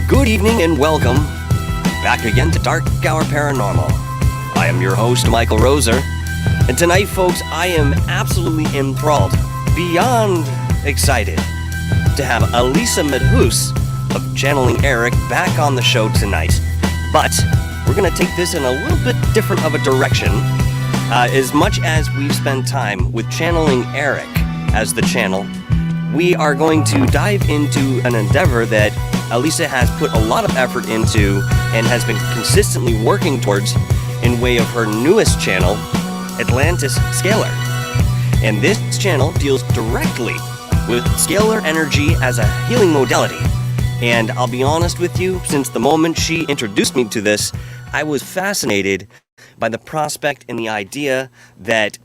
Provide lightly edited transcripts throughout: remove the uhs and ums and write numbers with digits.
Good evening and welcome back again to DarkHour Paranormal. I am your host, Michael Roser, and tonight, folks, I am absolutely enthralled, beyond excited, to have Elisa Medhus of Channeling Erik back on the show tonight. But we're going to take this in a little bit different of a direction. As much as we've spent time with Channeling Erik as the channel, we are going to dive into an endeavor that Elisa has put a lot of effort into and has been consistently working towards in way of her newest channel, Atlantis Scalar. And this channel deals directly with scalar energy as a healing modality. And I'll be honest with you, since the moment she introduced me to this, I was fascinated by the prospect and the idea that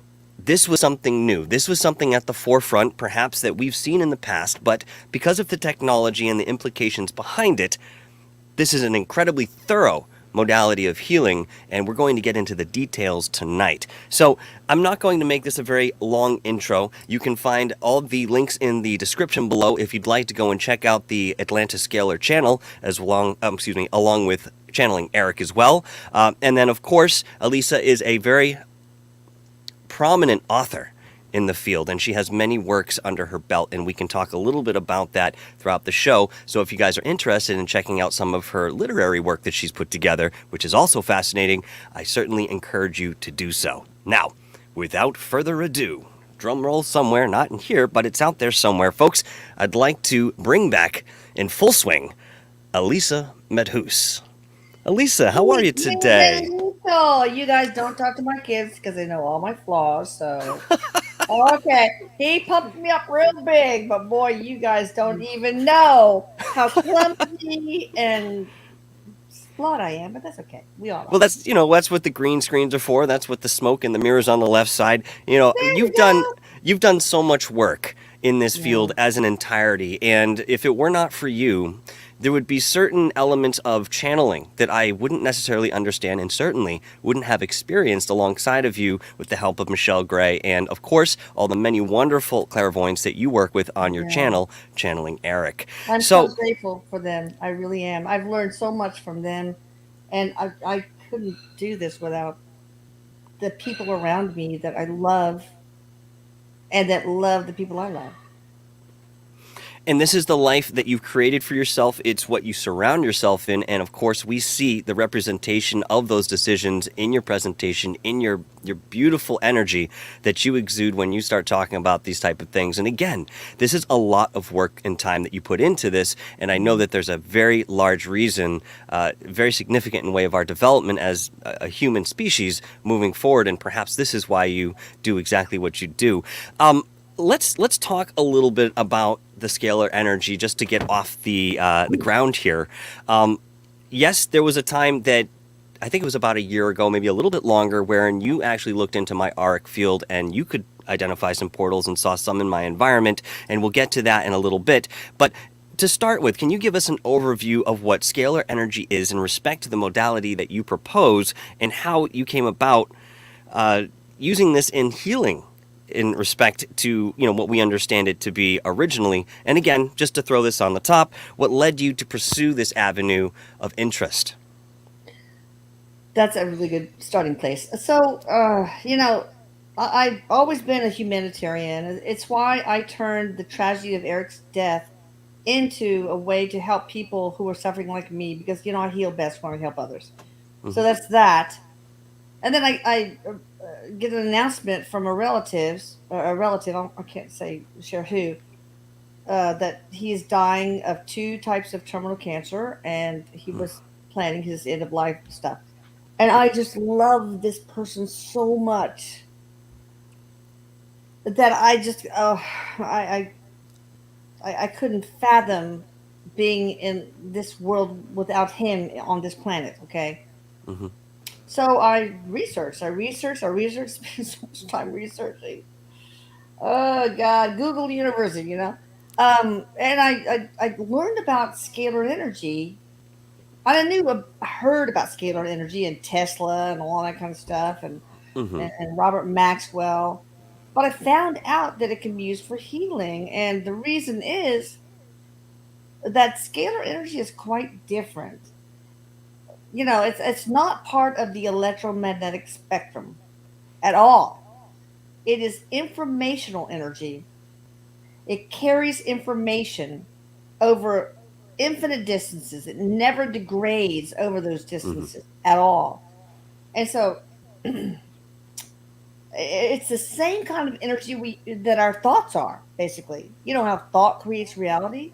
this was something new. This was something at the forefront, perhaps, that we've seen in the past, but because of the technology and the implications behind it, this is an incredibly thorough modality of healing, and we're going to get into the details tonight. So I'm not going to make this a very long intro. You can find all the links in the description below if you'd like to go and check out the Atlantis Scalar channel, along with Channeling Erik as well. And then, of course, Elisa is a very prominent author in the field, and she has many works under her belt, and we can talk a little bit about that throughout the show. So if you guys are interested in checking out some of her literary work that she's put together, which is also fascinating, I certainly encourage you to do so. Now, without further ado, drum roll somewhere, not in here, but it's out there somewhere, folks, I'd like to bring back in full swing Elisa Medhus. Elisa, how are you today? Oh, you guys don't talk to my kids because they know all my flaws. So, okay, he pumped me up real big, but boy, you guys don't even know how clumsy and flawed I am. But that's okay. We all Well, are. that's what the green screens are for. That's what the smoke and the mirrors on the left side. There you go. You've done so much work in this Yeah. field as an entirety, and if it were not for you, there would be certain elements of channeling that I wouldn't necessarily understand and certainly wouldn't have experienced alongside of you with the help of Michelle Gray and, of course, all the many wonderful clairvoyants that you work with on your Yeah. channel, Channeling Erik. I'm so So, grateful for them. I really am. I've learned so much from them, and I couldn't do this without the people around me that I love and that love the people I love. and this is the life that you've created for yourself. It's what you surround yourself in. And of course, we see the representation of those decisions in your presentation, in your beautiful energy that you exude when you start talking about these type of things. And again, this is a lot of work and time that you put into this. And I know that there's a very large reason, very significant in way of our development as a human species moving forward. And perhaps this is why you do exactly what you do. Let's talk a little bit about the scalar energy just to get off the ground here. Yes, there was a time that I think it was about a year ago, maybe a little bit longer, wherein you actually looked into my Auric field and you could identify some portals and saw some in my environment, and we'll get to that in a little bit. But to start with, can you give us an overview of what scalar energy is in respect to the modality that you propose and how you came about using this in healing in respect to, what we understand it to be originally? And again, just to throw this on the top, what led you to pursue this avenue of interest? That's a really good starting place. So, I've always been a humanitarian. It's why I turned the tragedy of Eric's death into a way to help people who are suffering like me because, I heal best when I help others. So Hmm. that's that. And then I get an announcement from a relative, I can't say, share who, that he is dying of two types of terminal cancer and he was planning his end of life stuff. And I just love this person so much that I just I, I couldn't fathom being in this world without him on this planet. Okay, Hmm. so I researched, spent so much time researching. Oh God, Google University, and I learned about scalar energy. I heard about scalar energy and Tesla and all that kind of stuff, and Hmm. and Robert Maxwell. But I found out that it can be used for healing, and the reason is that scalar energy is quite different. It's not part of the electromagnetic spectrum at all. It is informational energy. It carries information over infinite distances. It never degrades over those Hmm. distances at all. And so it's the same kind of energy we that our thoughts are, basically. You know how thought creates reality?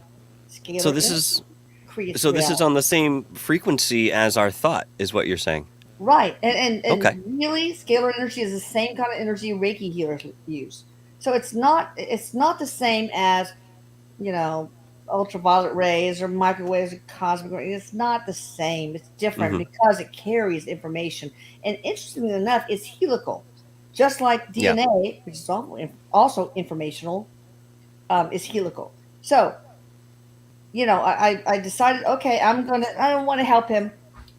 So Scalar this is energy creates so this is on reality. the same frequency as our thought, is what you're saying. Right. And Okay. really scalar energy is the same kind of energy Reiki healers use. So it's not the same as, you know, ultraviolet rays or microwaves or cosmic rays. It's not the same. It's different Hmm. because it carries information. And interestingly enough, it's helical. Just like Yeah. DNA, which is also informational, is helical. So, I decided, okay, I don't want to help him.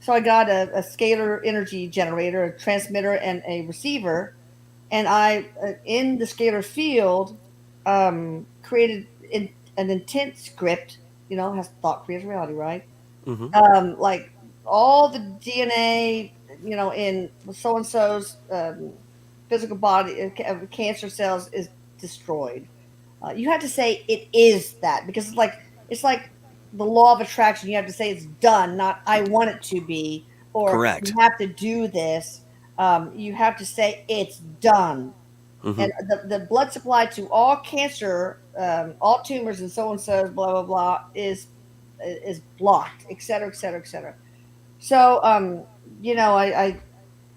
So I got a scalar energy generator, a transmitter, and a receiver. And in the scalar field, created an intent script, has thought creates reality, right? Hmm. Like all the DNA, in so and so's physical body, cancer cells is destroyed. You have to say it is that, because it's like the law of attraction. You have to say it's done, not I want it to be, or you Correct. have to do this. You have to say it's done. Hmm. And the blood supply to all cancer, all tumors, and so and so, blah blah blah, is blocked, et cetera, et cetera, et cetera. So, I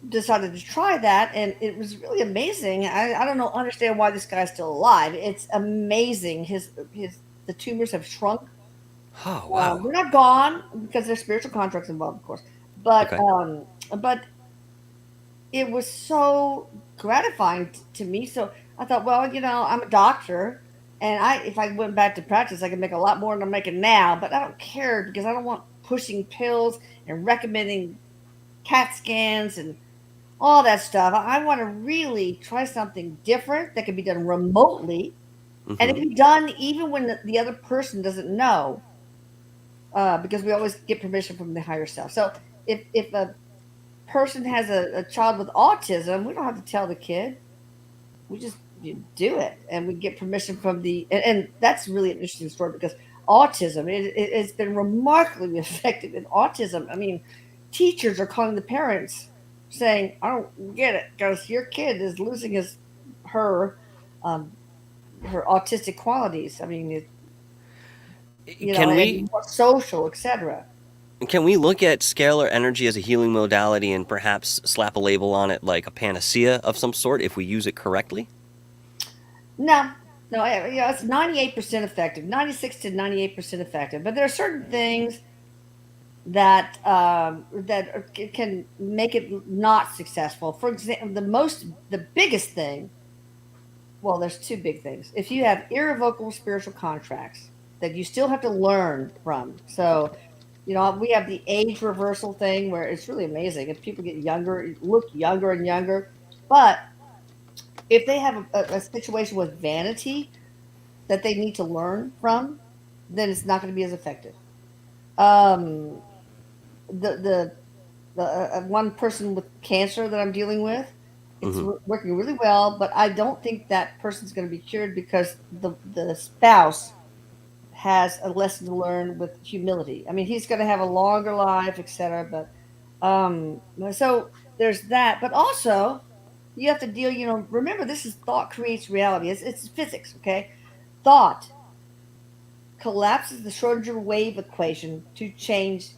decided to try that, and it was really amazing. I don't know, understand why this guy's still alive. It's amazing. His the tumors have shrunk. Oh wow. They're not gone because there's spiritual contracts involved, of course, but Okay. it was so gratifying to me. So I thought, well, I'm a doctor, and if I went back to practice, I could make a lot more than I'm making now. But I don't care because I don't want pushing pills and recommending CAT scans and all that stuff. I want to really try something different that can be done remotely, and it Hmm. can be done even when the other person doesn't know, because we always get permission from the higher self. So if a person has a child with autism, we don't have to tell the kid. We just do it, and we get permission from and that's really an interesting story, because autism, it's been remarkably effective in autism. I mean, teachers are calling the parents saying, I don't get it because your kid is losing her um, her autistic qualities. I mean, Can we and more social, etc. can we look at scalar energy as a healing modality and perhaps slap a label on it like a panacea of some sort if we use it correctly? No, no, it's 98% effective, 96 to 98% effective. But there are certain things that can make it not successful. For example, the biggest thing. Well, there's two big things. If you have irrevocable spiritual contracts that you still have to learn from, so we have the age reversal thing where it's really amazing. If people get younger, look younger and younger, but if they have a situation with vanity that they need to learn from, then it's not going to be as effective. Um, the one person with cancer that I'm dealing with, it's Hmm. working really well, but I don't think that person's going to be cured because the spouse has a lesson to learn with humility. I mean, he's going to have a longer life, etc. So there's that, but also you have to deal. Remember, this is thought creates reality. It's physics, okay? Thought collapses the Schrodinger wave equation to change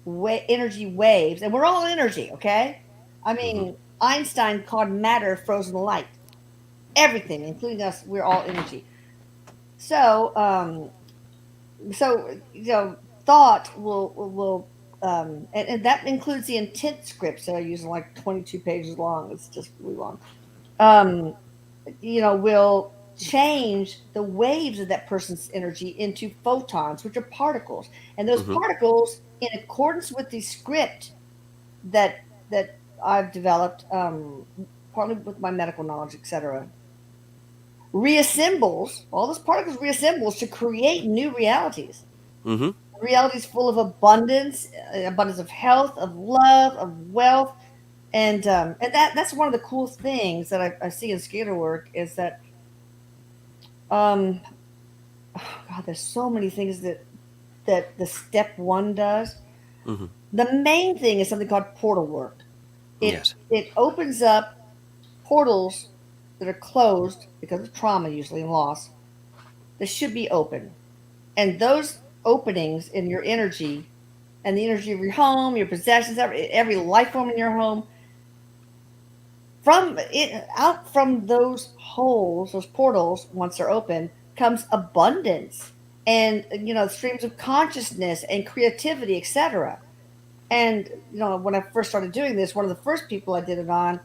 energy waves, and we're all energy, okay? I Hmm. mean, Einstein called matter frozen light. Everything, including us, we're all energy. So, thought and that includes the intent scripts that I use, like 22 pages long. It's just really long. Um, will change the waves of that person's energy into photons, which are particles. And those Hmm. particles, in accordance with the script that that I've developed, partly with my medical knowledge, etc., reassembles all those particles reassembles to create new realities. Mm-hmm. Reality is full of abundance, abundance of health, of love, of wealth, and that's one of the cool things that I see in scalar work is that um, oh God, there's so many things that the step one does. Mm-hmm. The main thing is something called portal work. Yes. It opens up portals that are closed because of trauma, usually and loss. That should be open, and those openings in your energy and the energy of your home, your possessions, every life form in your home, from it out from those holes, those portals, once they're open, comes abundance and streams of consciousness and creativity, etc. And when I first started doing this, one of the first people I did it on,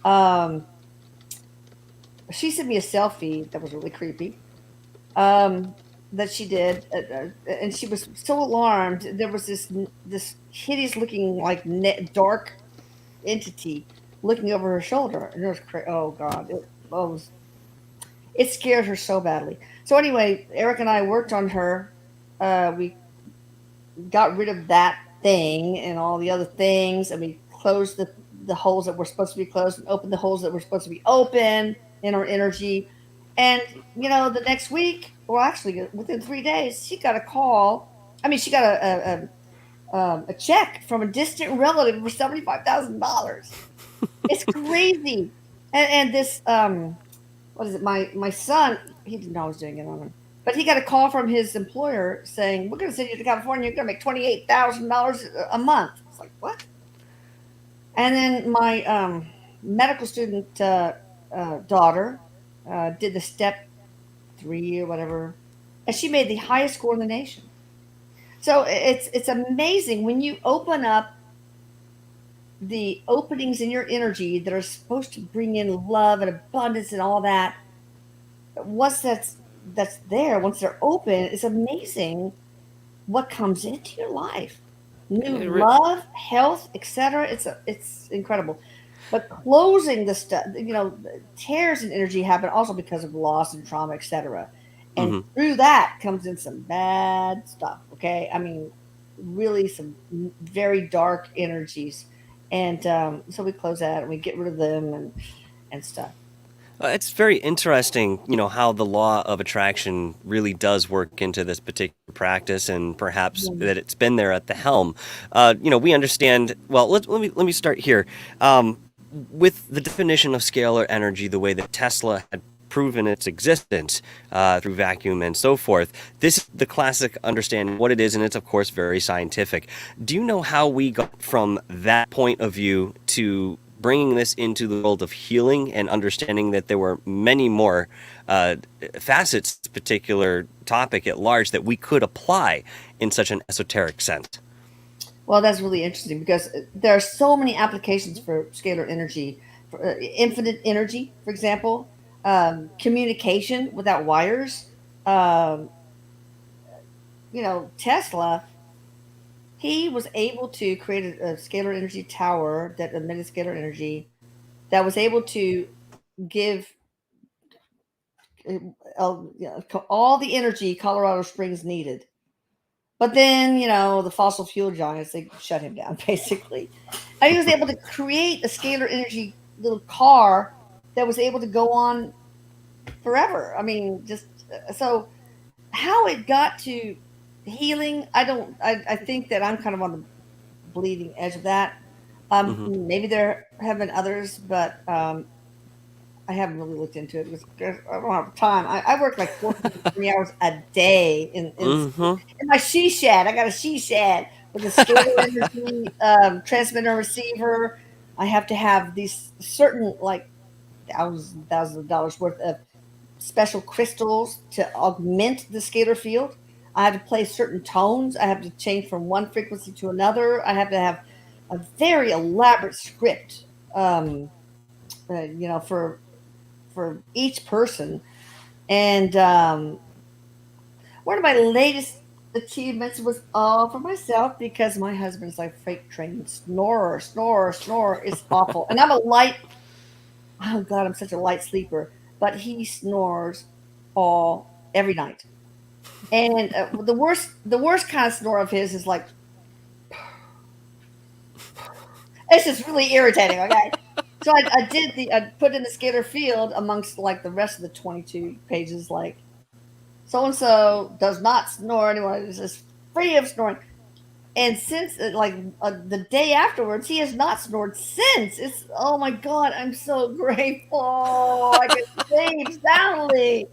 um, she sent me a selfie that was really creepy. Um, that she did, and she was so alarmed. There was this hideous looking like dark entity looking over her shoulder, and it was oh god, it scared her so badly. So anyway, Eric and I worked on her. We got rid of that thing and all the other things, and we closed the holes that were supposed to be closed and opened the holes that were supposed to be open in her energy. And the next week, well, actually, within 3 days, she got a call. I mean, she got a check from a distant relative for $75,000. It's crazy. And this what is it? My son, he didn't know I was doing it on him, but he got a call from his employer saying, "We're going to send you to California. You're going to make $28,000 a month." It's like what? And then my medical student daughter did the step 3 or whatever, and she made the highest score in the nation. So it's amazing when you open up the openings in your energy that are supposed to bring in love and abundance and all that. Once that's there, once they're open, it's amazing what comes into your life. New It re- love, health, etc. It's incredible. But closing the stuff, tears in energy happen also because of loss and trauma, etc. And mhm. through that comes in some bad stuff. Okay, I mean, really some very dark energies, and so we close that and we get rid of them and stuff. It's very interesting, how the law of attraction really does work into this particular practice, and perhaps Mhm. that it's been there at the helm. We understand. Well, let me start here. With the definition of scalar energy, the way that Tesla had proven its existence through vacuum and so forth, this is the classic understanding of what it is, and it's of course very scientific. Do you know how we got from that point of view to bringing this into the world of healing and understanding that there were many more facets to this particular topic at large that we could apply in such an esoteric sense? Well, that's really interesting because there are so many applications for scalar energy, for infinite energy, for example, communication without wires. Um, Tesla, he was able to create a scalar energy tower that emitted scalar energy that was able to give all the energy Colorado Springs needed. But then, the fossil fuel giants, they shut him down, basically. And he was able to create a scalar energy little car that was able to go on forever. I mean, just so how it got to healing, I think that I'm kind of on the bleeding edge of that. Hmm. Maybe there have been others, but I haven't really looked into it because I don't have time. I work like 14 to 20 hours a day Hmm. in my she shed. I got a she shed with a scalar energy transmitter and receiver. I have to have these certain like thousands of dollars worth of special crystals to augment the scalar field. I have to play certain tones. I have to change from one frequency to another. I have to have a very elaborate script, for each person. And one of my latest achievements was all for myself because my husband's like freight train snorer, snorer, snorer. It's awful. And I'm a light, oh God, I'm such a light sleeper, but he snores every night. And the worst kind of snore of his is like, it's just really irritating. Okay, so I put in the Scalar field amongst like the rest of the 22 pages, like so and so does not snore anymore. Is just free of snoring. And since the day afterwards, he has not snored since. It's oh my god, I'm so grateful. I can sleep soundly.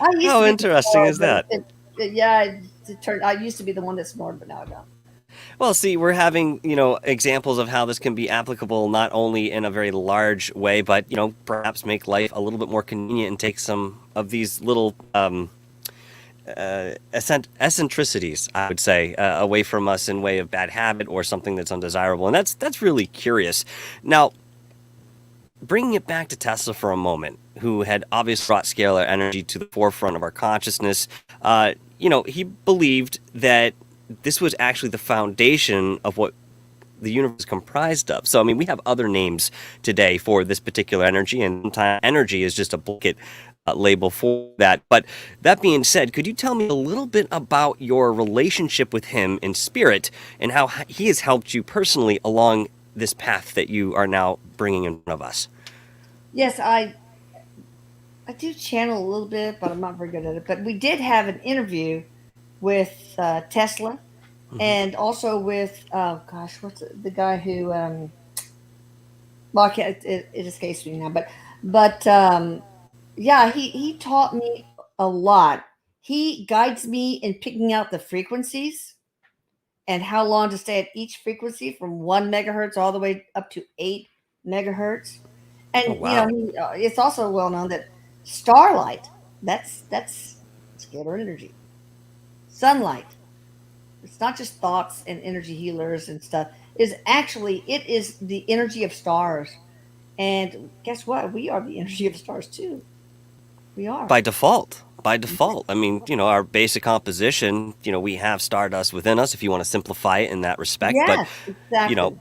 I used to How be the interesting snorer, is but that? yeah, it turned. I used to be the one that snored, but now I don't. Well, see, we're having, examples of how this can be applicable not only in a very large way, but, perhaps make life a little bit more convenient and take some of these little eccentricities, I would say, away from us in way of bad habit or something that's undesirable. And that's really curious. Now, bringing it back to Tesla for a moment, who had obviously brought scalar energy to the forefront of our consciousness, he believed that this was actually the foundation of what the universe is comprised of. So, I mean, we have other names today for this particular energy, and sometimes energy is just a blanket label for that. But that being said, could you tell me a little bit about your relationship with him in spirit and how he has helped you personally along this path that you are now bringing in front of us? Yes, I do channel a little bit, but I'm not very good at it. But we did have an interview with Tesla, Mm-hmm. and also with oh gosh, what's the guy who well, I can't, it escapes me now, but yeah, he taught me a lot. He guides me in picking out the frequencies and how long to stay at each frequency from 1 megahertz all the way up to 8 megahertz. Oh, And wow. it's also well known that starlight, that's scalar energy. Sunlight, it's not just thoughts and energy healers and stuff. Is actually it is the energy of stars. And guess what? We are the energy of stars too. We are. By default. By default. I mean, our basic composition, we have stardust within us if you want to simplify it in that respect. But, Yes, you know,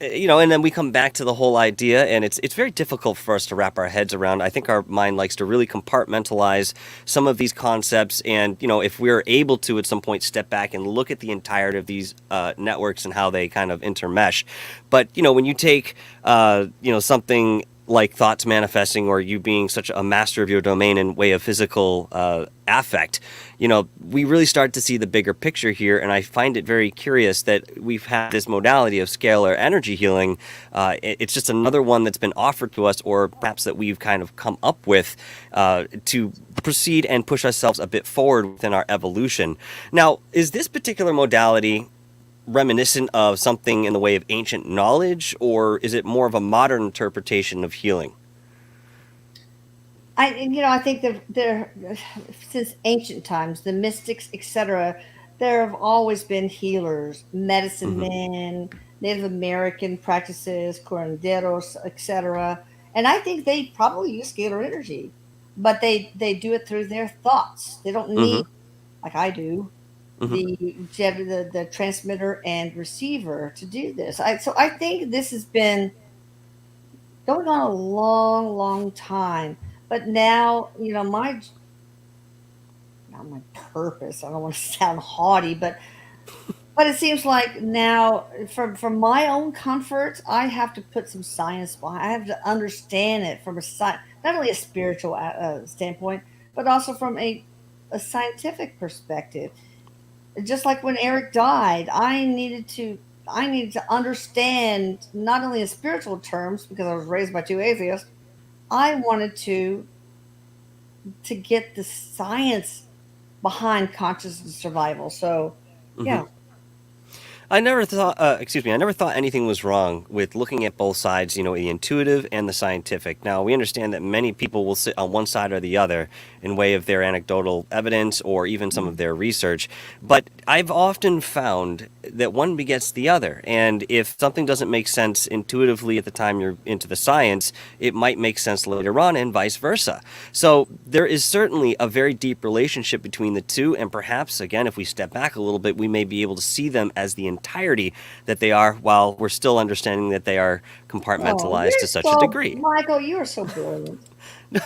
exactly. and then we come back to the whole idea, and it's very difficult for us to wrap our heads around. I think our mind likes to really compartmentalize some of these concepts, and if we're able to at some point step back and look at the entirety of these networks and how they kind of intermesh. But when you take something like thoughts manifesting, or you being such a master of your domain in way of physical affect, we really start to see the bigger picture here. And I find it very curious that we've had this modality of scalar energy healing. It's just another one that's been offered to us, or perhaps that we've kind of come up with to proceed and push ourselves a bit forward within our evolution. Now, is this particular modality reminiscent of something in the way of ancient knowledge, or is it more of a modern interpretation of healing? I think that there, since ancient times, the mystics, etc., there have always been healers, medicine Mm-hmm. men, Native American practices, curanderos, etc. And I think they probably use scalar energy, but they do it through their thoughts. They don't Mm-hmm. need, like I do, Mm-hmm. the transmitter and receiver to do this. So I think this has been going on a long, long time. But now, not my purpose. I don't want to sound haughty, but it seems like now, for my own comfort, I have to put some science behind. I have to understand it from not only a spiritual standpoint, but also from a scientific perspective. Just like when Eric died, I needed to understand not only in spiritual terms because I was raised by two atheists. I wanted to get the science behind consciousness survival. So, Mm-hmm. yeah. I never thought anything was wrong with looking at both sides, the intuitive and the scientific. Now, we understand that many people will sit on one side or the other in way of their anecdotal evidence or even some of their research. But I've often found that one begets the other. And if something doesn't make sense intuitively at the time you're into the science, it might make sense later on and vice versa. So there is certainly a very deep relationship between the two. And perhaps, again, if we step back a little bit, we may be able to see them as the entirety that they are, while we're still understanding that they are Oh, compartmentalized you're to such a so degree. Michael. You are so brilliant. You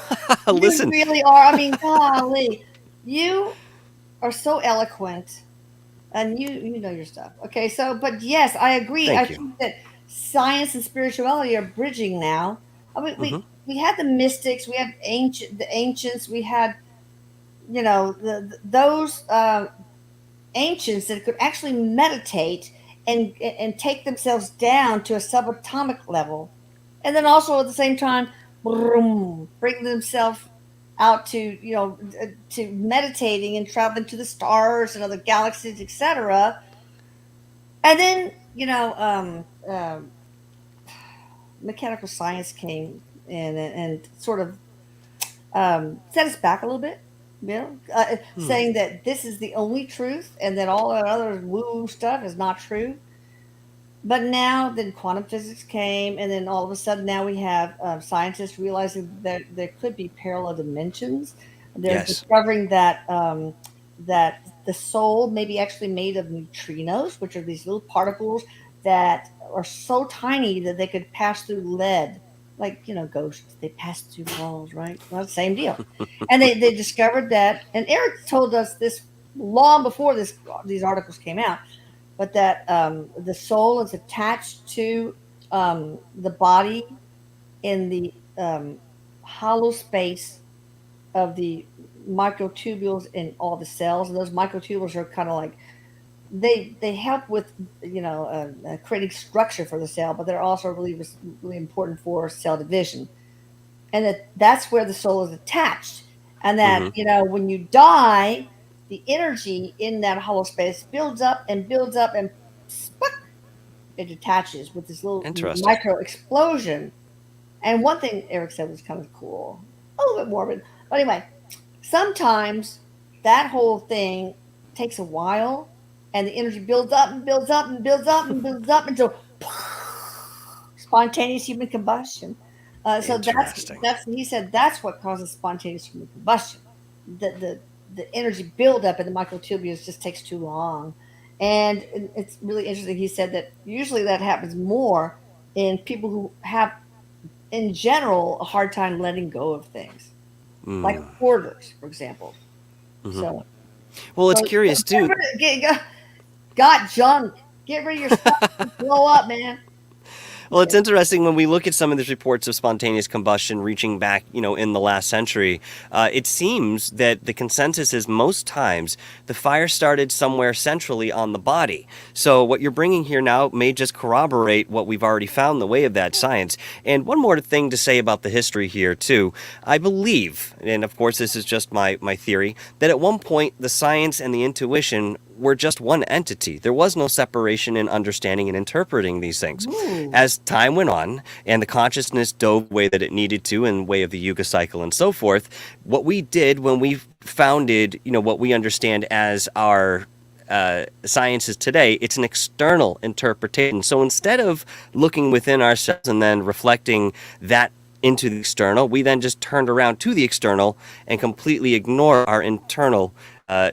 Listen, really are. I mean, golly, you. are so eloquent, and you know your stuff. Okay, so but yes, I agree. I Thank you. think that science and spirituality are bridging now. I mean, Hmm. we had the mystics, we had the ancients, we had those ancients that could actually meditate and take themselves down to a subatomic level, and then also at the same time, bring themselves out to to meditating and traveling to the stars and other galaxies, etc. And then mechanical science came in and sort of set us back a little bit, saying that this is the only truth and that all that other woo stuff is not true. But now, then quantum physics came, and then all of a sudden, now we have scientists realizing that there could be parallel dimensions. They're Yes. discovering that that the soul may be actually made of neutrinos, which are these little particles that are so tiny that they could pass through lead, like ghosts. They pass through walls, right? Well, same deal. And they discovered that, and Eric told us this long before these articles came out, but that the soul is attached to the body in the hollow space of the microtubules in all the cells. And those microtubules are kind of like they help with creating structure for the cell, but they're also really important for cell division. And that's where the soul is attached. And that Hmm. when you die, the energy in that hollow space builds up and builds up and it attaches with this little Interesting. micro explosion. And one thing Eric said was kind of cool, a little bit morbid. But anyway, sometimes that whole thing takes a while and the energy builds up and builds up and builds up and builds up until spontaneous human combustion. So Interesting. that's he said that's what causes spontaneous human combustion. The energy buildup in the microtubules just takes too long, and it's really interesting. He said that usually that happens more in people who have, in general, a hard time letting go of things, like Mm. hoarders, for example. Hmm. So, Well, so it's curious get too. got junk. Get rid of your stuff. Blow up, man. Well, it's Okay. interesting when we look at some of these reports of spontaneous combustion reaching back, in the last century. It seems that the consensus is most times the fire started somewhere centrally on the body. So what you're bringing here now may just corroborate what we've already found in the way of that science. And one more thing to say about the history here too. I believe, and of course this is just my theory, that at one point the science and the intuition were just one entity. There was no separation in understanding and interpreting these things. Ooh. As time went on and the consciousness dove the way that it needed to in the way of the Yuga cycle and so forth, what we did when we founded, what we understand as our sciences today, it's an external interpretation. So instead of looking within ourselves and then reflecting that into the external, we then just turned around to the external and completely ignore our internal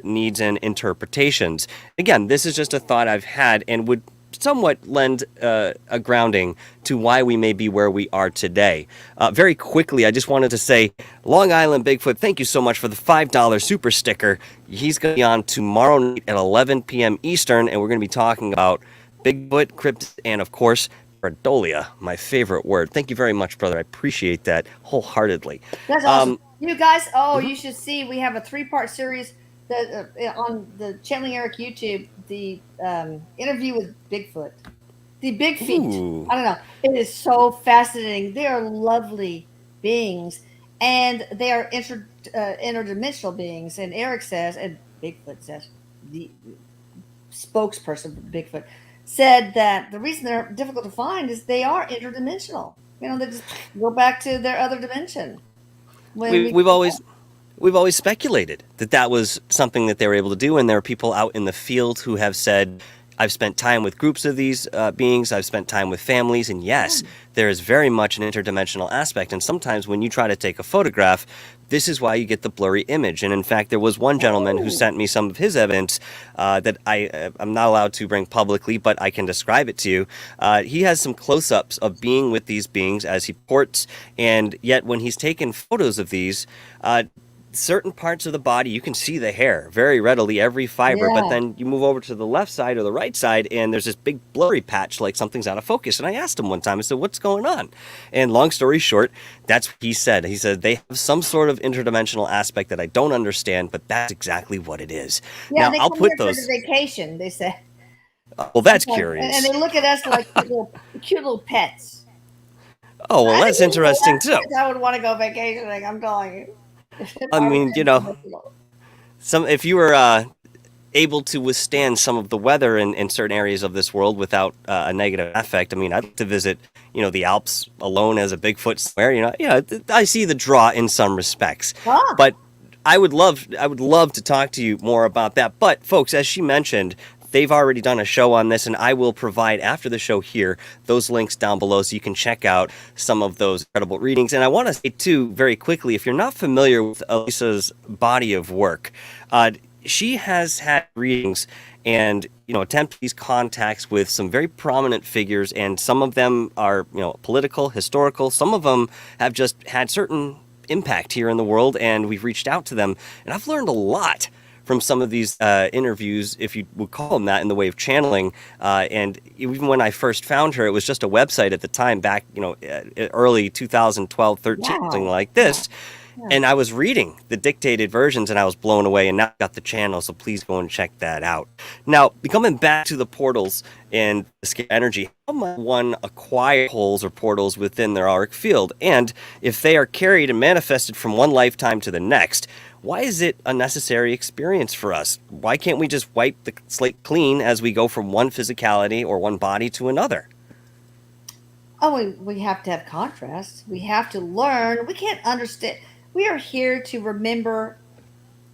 needs and interpretations. Again, this is just a thought I've had and would somewhat lend a grounding to why we may be where we are today. Very quickly, I just wanted to say, Long Island Bigfoot, thank you so much for the $5 super sticker. He's going to be on tomorrow night at 11 p.m. Eastern, and we're going to be talking about Bigfoot, cryptids, and of course, pareidolia, my favorite word. Thank you very much, brother. I appreciate that wholeheartedly. That's awesome. Um, You guys, mhm. you should see. We have a three-part series that on the Channeling Erik YouTube. The interview with Bigfoot, the Big Feet. Ooh. I don't know. It is so fascinating. They are lovely beings, and they are interdimensional beings. And Eric says, and Bigfoot says, the spokesperson for Bigfoot said that the reason they're difficult to find is they are interdimensional. They just go back to their other dimension when We, we we've go always we've always speculated that that was something that they were able to do, and there are people out in the field who have said, I've spent time with groups of these beings, I've spent time with families, and yes, home. there is very much an interdimensional aspect. And sometimes when you try to take a photograph, this is why you get the blurry image. And in fact, there was one gentleman who Oh, sent me some of his evidence that I'm not allowed to bring publicly, but I can describe it to you. He has some close-ups of being with these beings as he ports, and yet when he's taken photos of these, certain parts of the body, you can see the hair very readily, every fiber, but Yeah. then you move over to the left side or the right side, and there's this big blurry patch like something's out of focus. And I asked him one time, I said, what's going on? And long story short, that's what he said. He said, they have some sort of interdimensional aspect that I don't understand, but that's exactly what it is. Yeah, Now, they I'll come here put for the those, vacation, they say. well, that's And curious. they look at us like cute little pets. Oh, well, I that's didn't know interesting too. I would want to go vacationing, I'm telling you. If I I was mean, interdimensional. if you were able to withstand some of the weather in certain areas of this world without a negative effect. I mean, I'd like to visit, the Alps alone as a Bigfoot somewhere. I see the draw in some respects, Ah, but I would love to talk to you more about that. But folks, as she mentioned, they've already done a show on this, and I will provide after the show here those links down below so you can check out some of those incredible readings. And I want to say too, very quickly, if you're not familiar with Elisa's body of work, she has had readings and attempt these contacts with some very prominent figures, and some of them are political, historical. Some of them have just had certain impact here in the world, and we've reached out to them, and I've learned a lot from some of these interviews, if you would call them that, in the way of channeling. And even when I first found her, it was just a website at the time, back early 2012, 13, something wow. like this. Yeah. And I was reading the dictated versions, and I was blown away. And now I've got the channel, so please go and check that out. Now, coming back to the portals and the scalar energy, how might one acquire holes or portals within their auric field? And if they are carried and manifested from one lifetime to the next, why is it a necessary experience for us? Why can't we just wipe the slate clean as we go from one physicality or one body to another? Oh, we have to have contrast. We have to learn. We can't understand. We are here to remember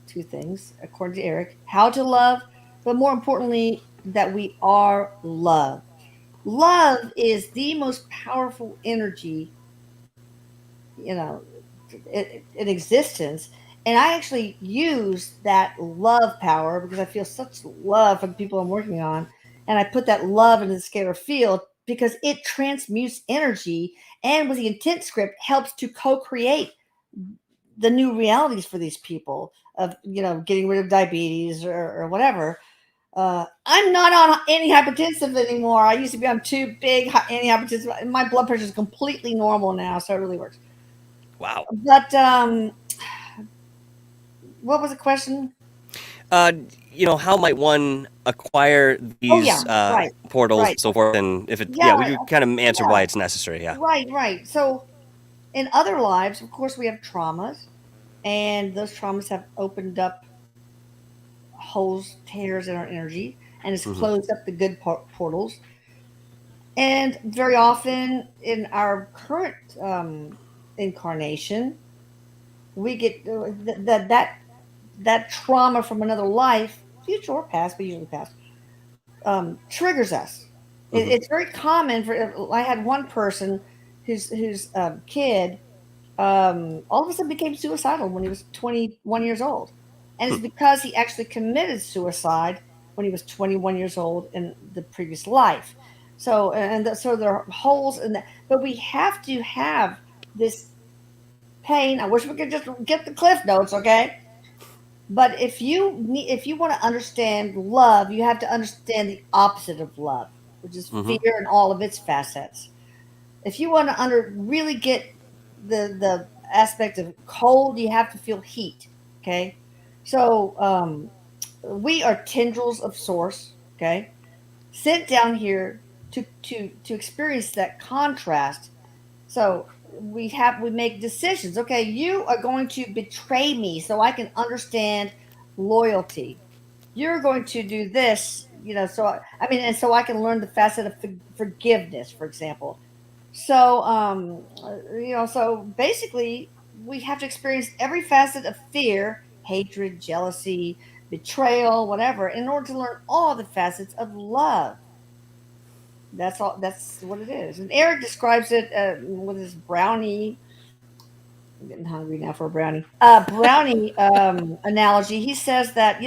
two things, according to Eric: how to love, but more importantly, that we are love. Love is the most powerful energy, you know, in existence. And I actually use that love power because I feel such love for the people I'm working on. And I put that love into the scalar field because it transmutes energy and with the intent script helps to co-create the new realities for these people of, getting rid of diabetes or whatever. I'm not on antihypertensive anymore. I used to be on two big antihypertensive. My blood pressure is completely normal now, so it really works. Wow. But what was the question? Uh, how might one acquire Oh yeah, these right, portals right. and so forth? And if it, yeah, we Yeah, could kind of answer yeah, why it's necessary. Yeah. right, right. So in other lives, of course, we have traumas, and those traumas have opened up holes, tears in our energy, and it's Hmm. closed up the good portals. And very often in our current incarnation, we get that trauma from another life, future or past, but usually past, triggers us. Hmm. It's very common for. I had one person whose kid all of a sudden became suicidal when he was 21 years old, and it's because he actually committed suicide when he was 21 years old in the previous life. So so there are holes in that, but we have to have this pain. I wish we could just get the cliff notes, okay? But if you want to understand love, you have to understand the opposite of love, which is Hmm. fear in all of its facets. If you want to really get the aspect of cold, you have to feel heat. Okay, so we are tendrils of source. Okay, sent down here to experience that contrast. So we make decisions. Okay, you are going to betray me so I can understand loyalty. You're going to do this, and so I can learn the facet of forgiveness, for example. So so basically we have to experience every facet of fear, hatred, jealousy, betrayal, whatever, in order to learn all the facets of love. That's all. That's what it is. And Eric describes it with his brownie. I'm getting hungry now for a brownie. Brownie analogy. He says that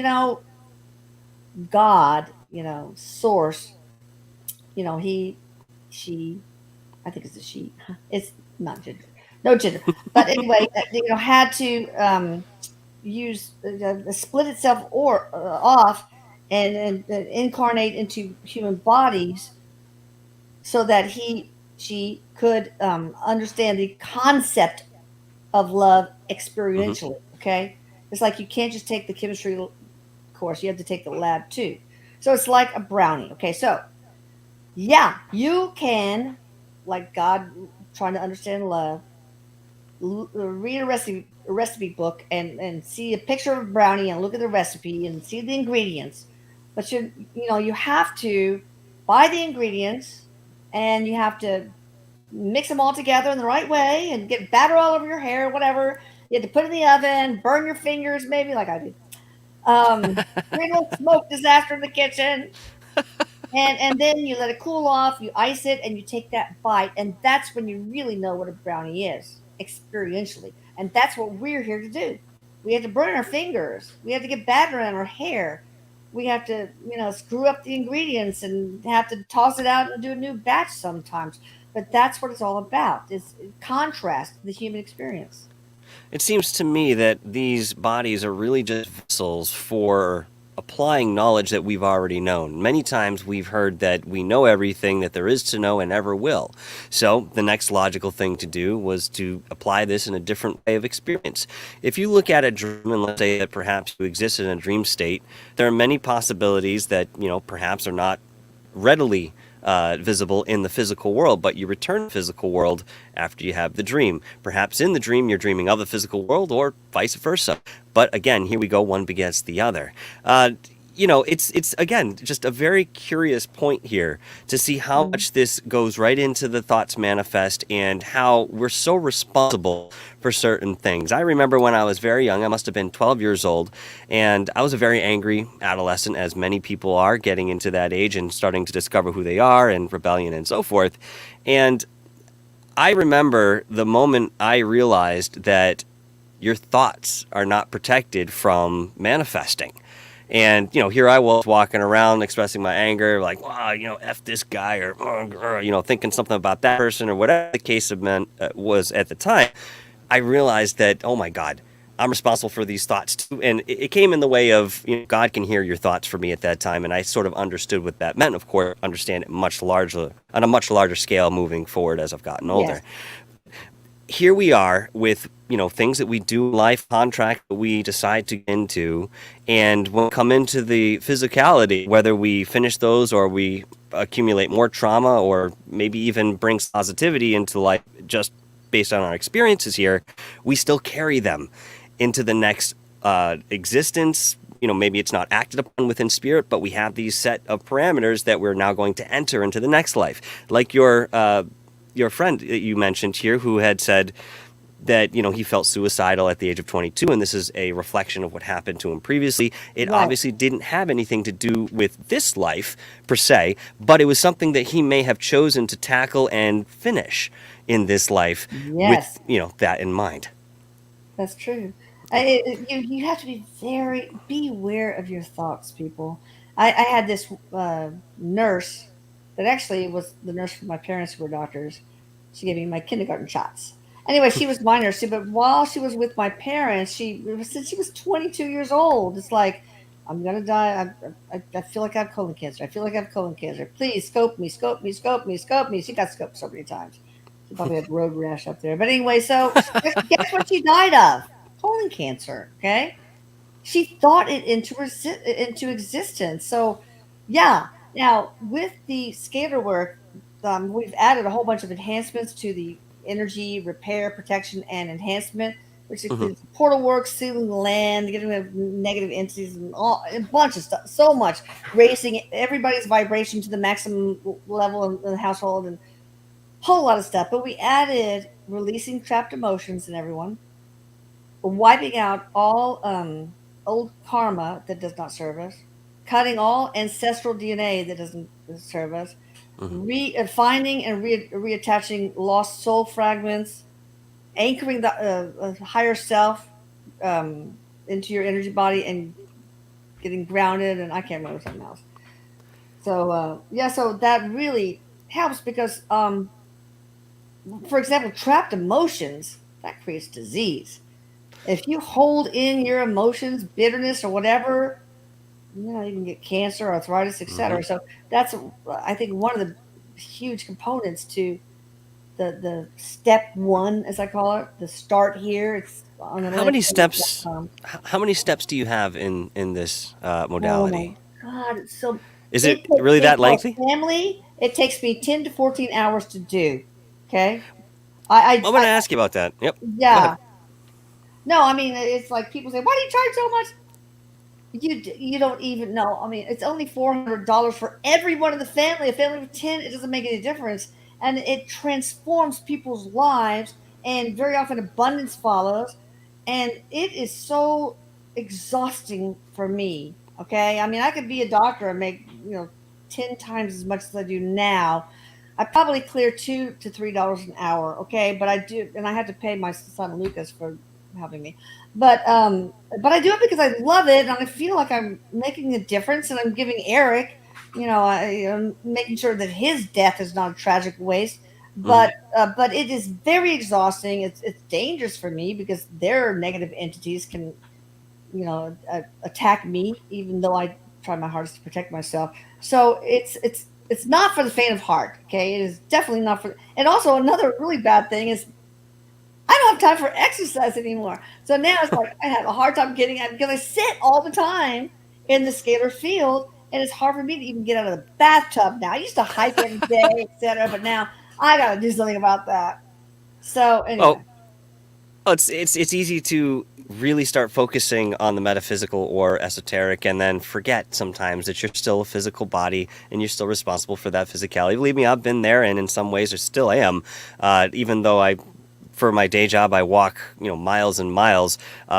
God, Source, he, she. I think it's a she. It's not gender. No gender. But anyway, had to. use split itself or off and incarnate into human bodies so that she could understand the concept of love Hmm. experientially. Okay, it's like you can't just take the chemistry course; you have to take the lab too. So it's like a brownie. Okay, so yeah, you can, like God, trying to understand love, read a recipe book and see a picture of a brownie and look at the recipe and see the ingredients. But you have to buy the ingredients and you have to mix them all together in the right way and get batter all over your hair, whatever. You have to put it in the oven, burn your fingers, maybe like I do. Create a little smoke disaster in the kitchen, and then you let it cool off, you ice it, and you take that bite, and that's when you really know what a brownie is experientially. And that's what we're here to do. We have to burn our fingers. We have to get batter in our hair. We have to, screw up the ingredients and have to toss it out and do a new batch sometimes. But that's what it's all about. It's contrast the human experience. It seems to me that these bodies are really just vessels for applying knowledge that we've already known. Many times we've heard that we know everything that there is to know and ever will. So the next logical thing to do was to apply this in a different way of experience. If you look at a dream and let's say that perhaps you exist in a dream state, there are many possibilities that, perhaps are not readily visible in the physical world, but you return to the physical world after you have the dream. Perhaps in the dream you're dreaming of the physical world or vice versa. But again, here we go, one begets the other. It's again just a very curious point here to see how Mm. much this goes right into the thoughts manifest and how we're so responsible for certain things. I remember when I was very young, I must have been 12 years old, and I was a very angry adolescent, as many people are getting into that age and starting to discover who they are and rebellion and so forth. And I remember the moment I realized that your thoughts are not protected from manifesting. And, here I was walking around expressing my anger, like, wow, F this guy, or, thinking something about that person or whatever the case of was at the time. I realized that, oh my God, I'm responsible for these thoughts too. And it came in the way of, God can hear your thoughts for me at that time. And I sort of understood what that meant, of course, understand it on a much larger scale moving forward as I've gotten older. Yes. Here we are with things that we do in life, contract that we decide to get into, and when we come into the physicality, whether we finish those or we accumulate more trauma or maybe even brings positivity into life just based on our experiences here, we still carry them into the next existence. Maybe it's not acted upon within spirit, but we have these set of parameters that we're now going to enter into the next life. Like your friend that you mentioned here who had said that he felt suicidal at the age of 22, and this is a reflection of what happened to him previously. It Right. obviously didn't have anything to do with this life per se, but it was something that he may have chosen to tackle and finish in this life with Yes. that in mind. That's true. You have to be aware of your thoughts, people. I had this nurse that actually was the nurse for my parents who were doctors. She gave me my kindergarten shots. Anyway, she was my nurse too. But while she was with my parents, since she was 22 years old, it's like I'm gonna die. I feel like I have colon cancer. I feel like I have colon cancer. Please scope me, scope me, scope me, scope me. She got scoped so many times. She probably had road rash up there. But anyway, so guess what she died of? Colon cancer. Okay, she thought it into existence. So, yeah. Now with the scalar work, we've added a whole bunch of enhancements to the energy repair, protection, and enhancement, which Hmm. includes portal work, sealing the land, getting rid of negative entities, and a bunch of stuff. So much raising everybody's vibration to the maximum level in the household, and whole lot of stuff. But we added releasing trapped emotions in everyone, wiping out all old karma that does not serve us, cutting all ancestral DNA that doesn't serve us, Hmm. finding and reattaching lost soul fragments, anchoring the higher self into your energy body and getting grounded. And I can't remember something else. So yeah, so that really helps because for example, trapped emotions that creates disease. If you hold in your emotions, bitterness, or whatever, you can get cancer, arthritis, Hmm. etc. So that's, I think, one of the huge components to the step one, as I call it, the start here. It's on How many steps? AtlantisClinic.com. How many steps do you have in this Oh my modality? God, it's so. Is It it takes really me that for lengthy? a family. It takes me 10 to 14 hours to do. Okay, I, I'm I, going to ask you about that. Yep. Go ahead. yeah. No, I mean, it's like people say, "Why do you charge so much?" You don't even know. I mean, it's only $400 for every one of the family. A family of 10, it doesn't make any difference, and it transforms people's lives. And very often, abundance follows, and it is so exhausting for me. Okay, I mean, I could be a doctor and make 10 times as much as I do now. I probably clear $2 to $3 an hour. Okay, but I do, and I had to pay my son Lucas for helping me. But I do it because I love it, and I feel like I'm making a difference, and I'm giving Eric, I'm making sure that his death is not a tragic waste. Hmm. But it is very exhausting. It's dangerous for me because their negative entities can attack me, even though I try my hardest to protect myself. So it's not for the faint of heart. Okay, it is definitely not for. And also another really bad thing is I don't have time for exercise anymore. So now it's like I have a hard time getting out because I sit all the time in the scalar field, and it's hard for me to even get out of the bathtub now. I used to hike every day, etc., but now I got to do something about that. So Oh, anyway, it's easy to really start focusing on the metaphysical or esoteric and then forget sometimes that you're still a physical body and you're still responsible for that physicality. Believe me, I've been there, and in some ways, I still am. Even though for my day job, I walk miles and miles.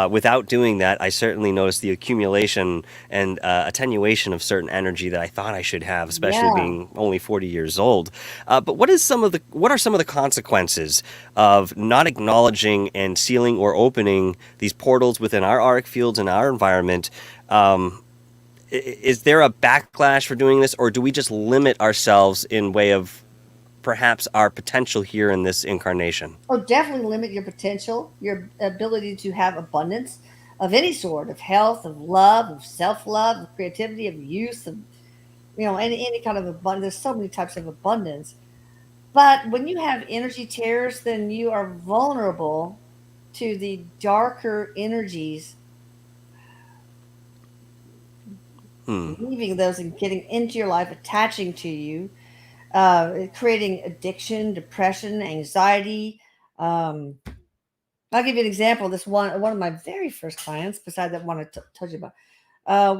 Without doing that, I certainly notice the accumulation and attenuation of certain energy that I thought I should have, especially yeah, being only 40 years old. But what are some of the consequences of not acknowledging and sealing or opening these portals within our auric fields and our environment? Is there a backlash for doing this, or do we just limit ourselves in way of perhaps our potential here in this incarnation? oh, definitely limit your potential, your ability to have abundance of any sort, of health, of love, of self love, of creativity, of youth, of any kind of abundance. There's so many types of abundance. But when you have energy tears, then you are vulnerable to the darker energies, Hmm. leaving those and getting into your life, attaching to you, creating addiction, depression, anxiety. Um, I'll give you an example. This one of my very first clients, beside that one told you about,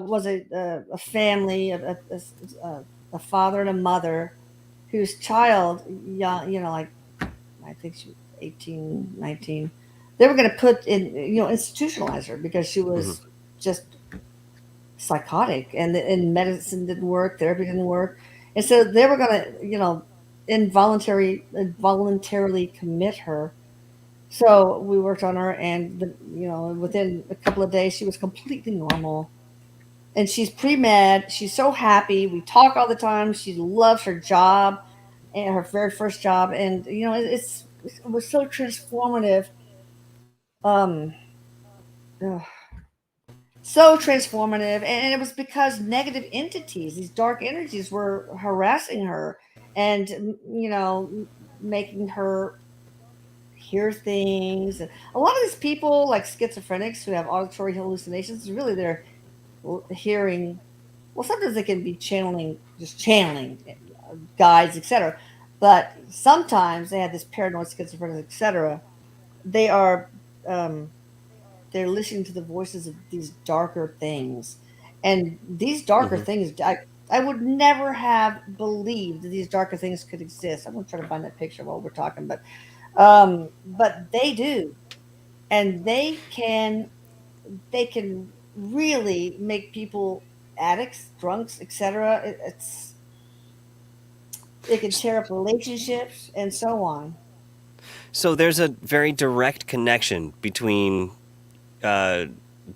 was a family, a father and a mother whose child, young, like I think she was 18, 19. They were going to put in, institutionalize her because she Hmm. was just psychotic, and medicine didn't work, therapy didn't work. And so they were going to, involuntarily commit her. So we worked on her, and within a couple of days, she was completely normal. And she's pre med. She's so happy. We talk all the time. She loves her job, and her very first job. And it was so transformative. Um, ugh, so transformative, and it was because negative entities, these dark energies, were harassing her, and making her hear things. And a lot of these people, like schizophrenics who have auditory hallucinations, really they're hearing. Well, sometimes they can be channeling guides, etc. But sometimes they have this paranoid schizophrenia, etc. They are um, they're listening to the voices of these darker things, and these darker Hmm. things. I would never have believed that these darker things could exist. I'm gonna try to find that picture while we're talking, but they do, and they can really make people addicts, drunks, etc. It can tear up relationships and so on. So there's a very direct connection between uh,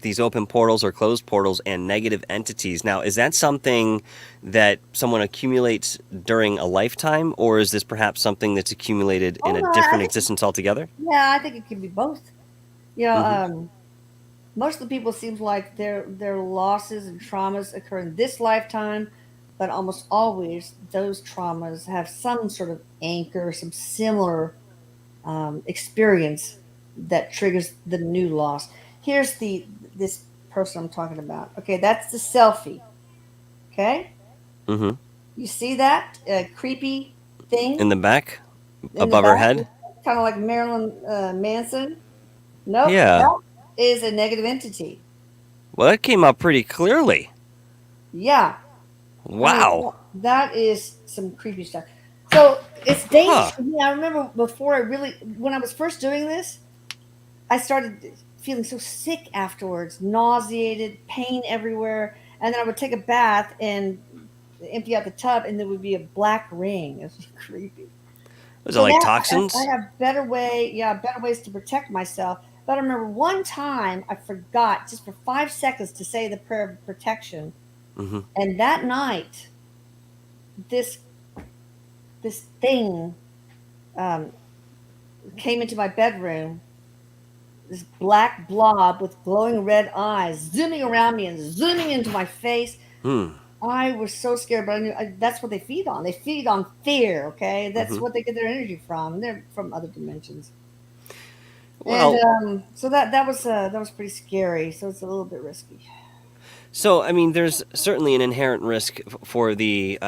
these open portals or closed portals and negative entities. Now, is that something that someone accumulates during a lifetime, or is this perhaps something that's accumulated in Oh a no, I different think existence altogether? yeah, I think it can be both. You know, Hmm. Most of the people seems like their losses and traumas occur in this lifetime, but almost always those traumas have some sort of anchor, some similar experience that triggers the new loss. Here's the this person I'm talking about. Okay, that's the selfie. Okay, Mm-hmm. you see that creepy In thing the back, in the above her back, head. kind of like Marilyn Manson. Nope, Yeah. that is a negative entity. Well, that came out pretty clearly. Yeah, I mean Wow. that is some creepy stuff. So it's dangerous Huh. for me. I remember before when I was first doing this, I started feeling so sick afterwards, nauseated, pain everywhere, and then I would take a bath and empty out the tub, and there would be a black ring. It was creepy. Was it So like now I toxins? have better ways to protect myself. But I remember one time I forgot just for 5 seconds to say the prayer of protection, Mm-hmm. and that night, this this thing um, came into my bedroom. This black blob with glowing red eyes, zooming around me and zooming into my face. Hmm. I was so scared, but I knew that's what they feed on. They feed on fear. Okay, that's Mm-hmm. what they get their energy from. They're from other dimensions. And Well, so that was pretty scary. So it's a little bit risky. so, I mean, there's certainly an inherent risk for the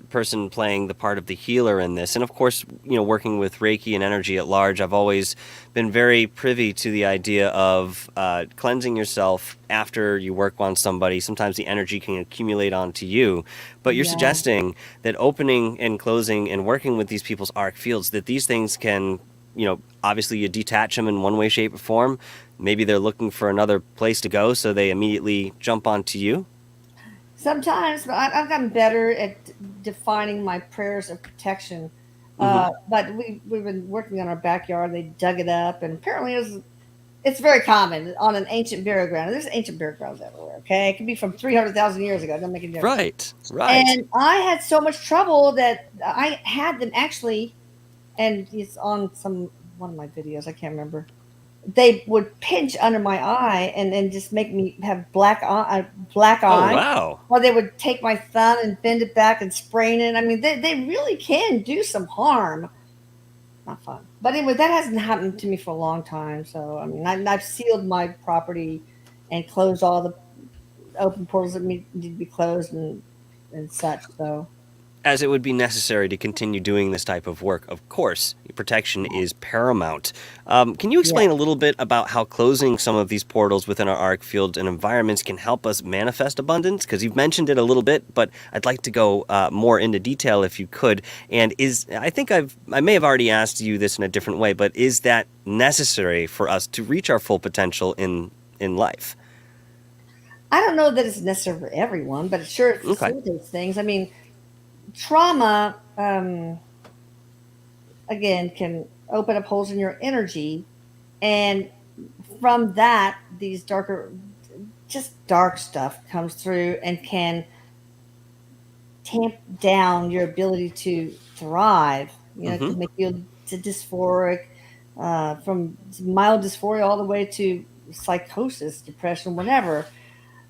person playing the part of the healer in this. And of course, working with Reiki and energy at large, I've always been very privy to the idea of cleansing yourself after you work on somebody. Sometimes the energy can accumulate onto you. But you're Yeah. suggesting that opening and closing and working with these people's arc fields, that these things can, obviously you detach them in one way, shape, or form. Maybe they're looking for another place to go, so they immediately jump onto you. Sometimes, but I've gotten better at defining my prayers of protection. Mm-hmm. But we've been working on our backyard. They dug it up, and apparently it's very common on an ancient burial ground. There's ancient burial grounds everywhere. Okay, it could be from 300,000 years ago. It doesn't make any difference. Right, right. And I had so much trouble that I had them actually, and it's on some one of my videos. I can't remember. They would pinch under my eye and just make me have black Oh, eye. wow. Or they would take my thumb and bend it back and sprain it. I mean, they really can do some harm. Not fun. But anyway, that hasn't happened to me for a long time. So, I mean, I've sealed my property and closed all the open portals that need to be closed and such. So, As it would be necessary to continue doing this type of work, of course, protection is paramount. Can you yeah. explain a little bit about how closing some of these portals within our arc fields and environments can help us manifest abundance? Because you've mentioned it a little bit, but I'd like to go more into detail if you could. And I may have already asked you this in a different way, but is that necessary for us to reach our full potential in life? I don't know that it's necessary for everyone, but it sure Okay. facilitates things. I mean, trauma, again, can open up holes in your energy. And from that, these just dark stuff comes through and can tamp down your ability to thrive. You know, it Mm-hmm. can make you dysphoric, from mild dysphoria all the way to psychosis, depression, whatever.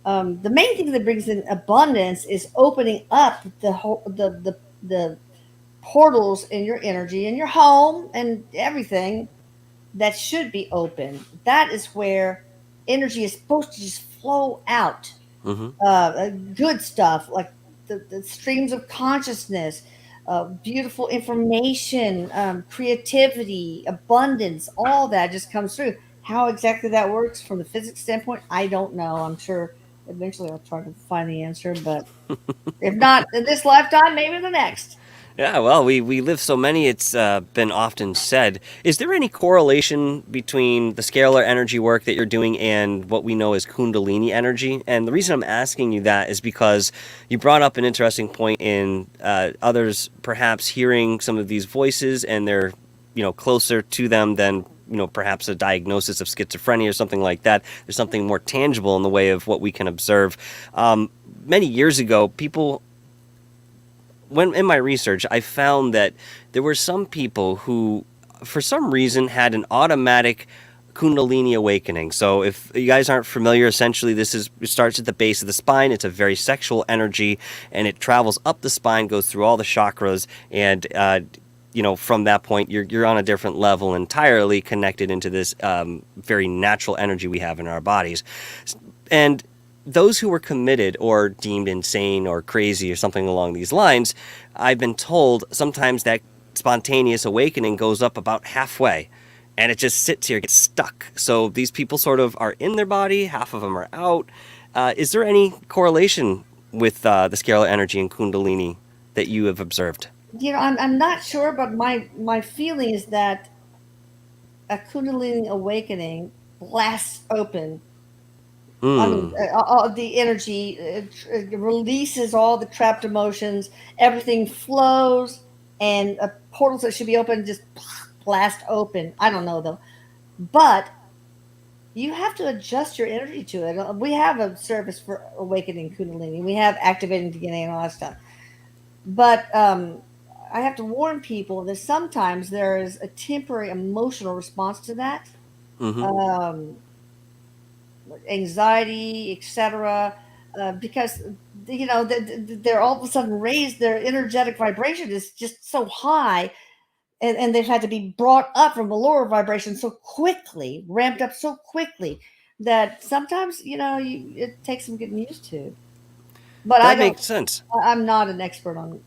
The main thing that brings in abundance is opening up the portals in your energy in your home and everything that should be open. That is where energy is supposed to just flow out. Mm-hmm. Good stuff like the streams of consciousness, beautiful information, creativity, abundance, all that just comes through. How exactly that works from the physics standpoint, I don't know. I'm sure eventually I'll try to find the answer, but if not in this lifetime, maybe the next. Yeah, well, we live so many, it's been often said. Is there any correlation between the scalar energy work that you're doing and what we know as Kundalini energy? And the reason I'm asking you that is because you brought up an interesting point in others perhaps hearing some of these voices and they're, closer to them than, perhaps a diagnosis of schizophrenia or something like that. There's something more tangible in the way of what we can observe. Many years ago, when in my research, I found that there were some people who, for some reason, had an automatic Kundalini awakening. So if you guys aren't familiar, essentially it starts at the base of the spine. It's a very sexual energy, and it travels up the spine, goes through all the chakras, and from that point, you're on a different level, entirely connected into this very natural energy we have in our bodies. And those who were committed or deemed insane or crazy or something along these lines, I've been told sometimes that spontaneous awakening goes up about halfway, and it just sits here, gets stuck. So these people sort of are in their body, half of them are out. Is there any correlation with the scalar energy and Kundalini that you have observed? I'm not sure, but my feeling is that a Kundalini awakening blasts open. I mean, all the energy, it releases all the trapped emotions. Everything flows, and portals that should be open just blast open. I don't know though, but you have to adjust your energy to it. We have a service for awakening Kundalini. We have activating DNA and all that stuff. But I have to warn people that sometimes there is a temporary emotional response to that. Um, Anxiety, etc. Because they're all of a sudden raised. Their energetic vibration is just so high, and they've had to be brought up from a lower vibration so quickly, ramped up so quickly that sometimes it takes some getting used to. But That makes sense. I'm not an expert on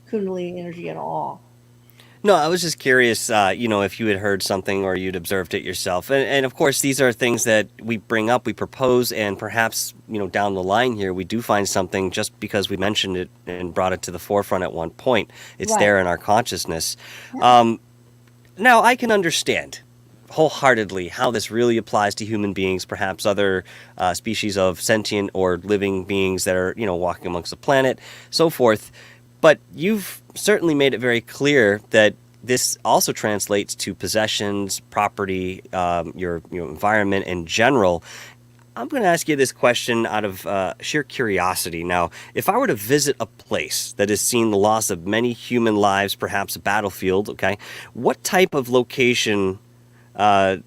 Kundalini energy at all. No, I was just curious, if you had heard something or you'd observed it yourself. And of course, these are things that we bring up, we propose, and perhaps, down the line here, we do find something just because we mentioned it and brought it to the forefront at one point. It's Right. there in our consciousness. Yeah. Now, I can understand wholeheartedly how this really applies to human beings, perhaps other species of sentient or living beings that are, walking amongst the planet, so forth. But you've certainly made it very clear that this also translates to possessions, property, your environment in general. I'm going to ask you this question out of sheer curiosity. Now, if I were to visit a place that has seen the loss of many human lives, perhaps a battlefield, okay, what type of location? I'm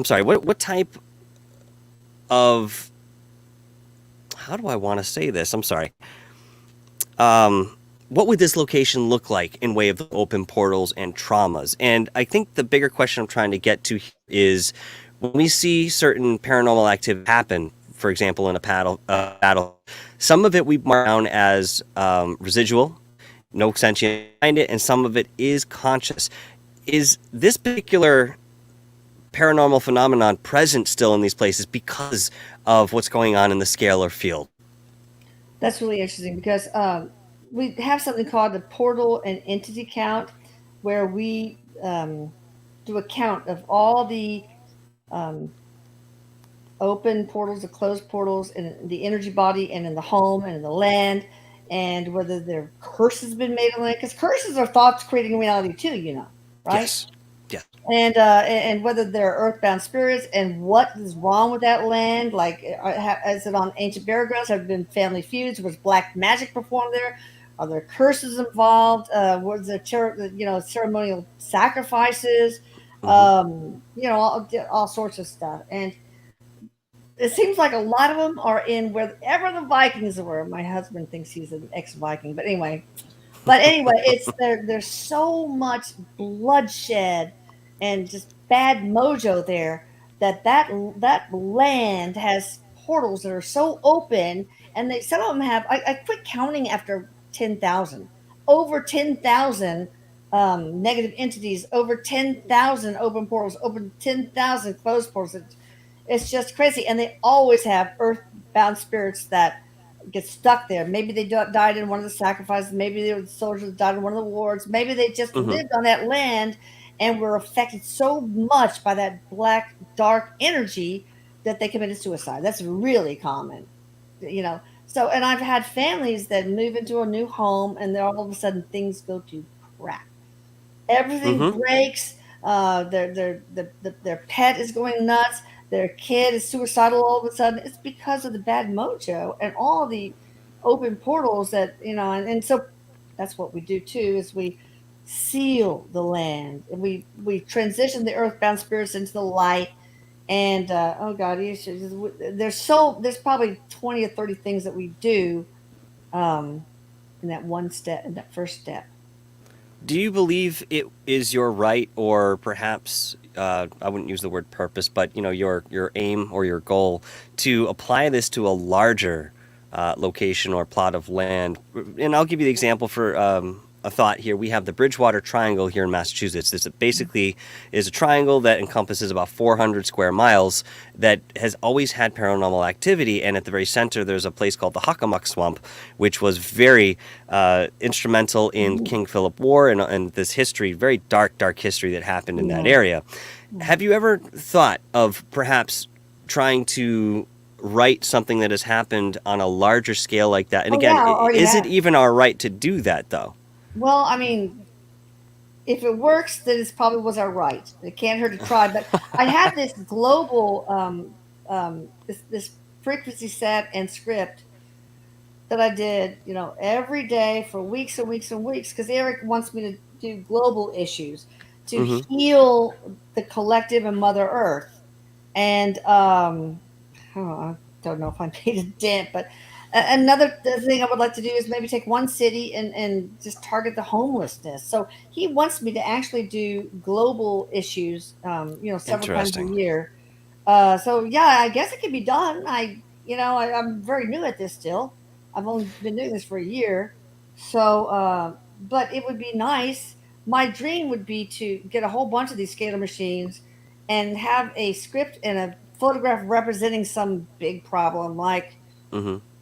sorry. What type of? How do I want to say this? I'm sorry. What would this location look like in way of the open portals and traumas? And I think the bigger question I'm trying to get to is when we see certain paranormal activity happen, for example, in a battle, some of it we mark down as residual, no sentient behind it, and some of it is conscious. Is this particular paranormal phenomenon present still in these places because of what's going on in the scalar field? That's really interesting because we have something called the portal and entity count, where we do a count of all the um, open portals, the closed portals in the energy body and in the home and in the land, and whether their curses been made on land, because curses are thoughts creating reality too, right? Yes. Yeah. And whether they're earthbound spirits and what is wrong with that land, like is it on ancient burial grounds? Have there been family feuds? Was black magic performed there? Are there curses involved? Was there ceremonial sacrifices? Mm-hmm. All sorts of stuff. And it seems like a lot of them are in wherever the Vikings were. My husband thinks he's an ex-Viking, but anyway, it's there's so much bloodshed and just bad mojo there that land has portals that are so open, and some of them have. I quit counting after 10,000, over 10,000 negative entities, over 10,000 open portals, over 10,000 closed portals. It's just crazy, and they always have earthbound spirits that get stuck there. Maybe they died in one of the sacrifices. Maybe they were the soldiers that died in one of the wars. Maybe they just Mm-hmm. lived on that land and were affected so much by that black, dark energy that they committed suicide. That's really common, So, and I've had families that move into a new home and then all of a sudden things go to crap. Everything Mm-hmm. breaks. Their pet is going nuts. Their kid is suicidal all of a sudden. It's because of the bad mojo and all the open portals that and so that's what we do too. Is we seal the land. And we transition the earthbound spirits into the light. And oh God, there's probably 20 or 30 things that we do um, in that one step, in that first step. Do you believe it is your right, or perhaps I wouldn't use the word purpose, but your aim or your goal to apply this to a larger location or plot of land? And I'll give you the example for a thought here. We have the Bridgewater Triangle here in Massachusetts. This basically is a triangle that encompasses about 400 square miles that has always had paranormal activity. And at the very center, there's a place called the Hockomock Swamp, which was very instrumental in King Philip War and this history, very dark, dark history that happened in that area. Have you ever thought of perhaps trying to write something that has happened on a larger scale like that? And again, is it even our right to do that, though? Well, I mean, if it works, then it probably was our right. It can't hurt to try. But I had this global, this frequency set and script that I did, every day for weeks and weeks and weeks, because Eric wants me to do global issues to heal the collective and Mother Earth. And I don't know if I made a dent, but another thing I would like to do is maybe take one city and just target the homelessness. So he wants me to actually do global issues, several times a year. So yeah, I guess it can be done. I'm very new at this still. I've only been doing this for a year. So, but it would be nice. My dream would be to get a whole bunch of these scalar machines and have a script and a photograph representing some big problem like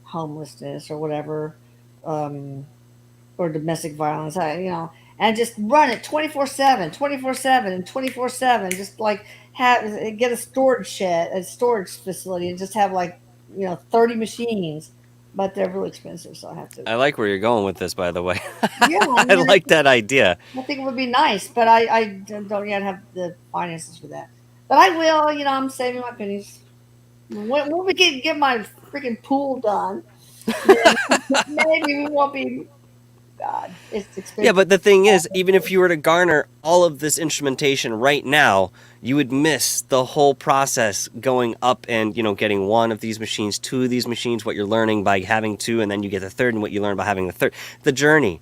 homelessness or whatever, or domestic violence, and just run it 24/7, 24/7, and 24/7. Just like get a storage shed, a storage facility, and just have 30 machines. But they're really expensive, so I have to. I like where you're going with this, by the way. Yeah, I like that idea. I think it would be nice, but I don't yet have the finances for that. But I will. I'm saving my pennies. When we get my freaking pool done, then maybe we won't be. God, it's expensive. Yeah, but the thing is, even if you were to garner all of this instrumentation right now, you would miss the whole process going up and, getting one of these machines, two of these machines, what you're learning by having two, and then you get the third and what you learn by having the third. The journey,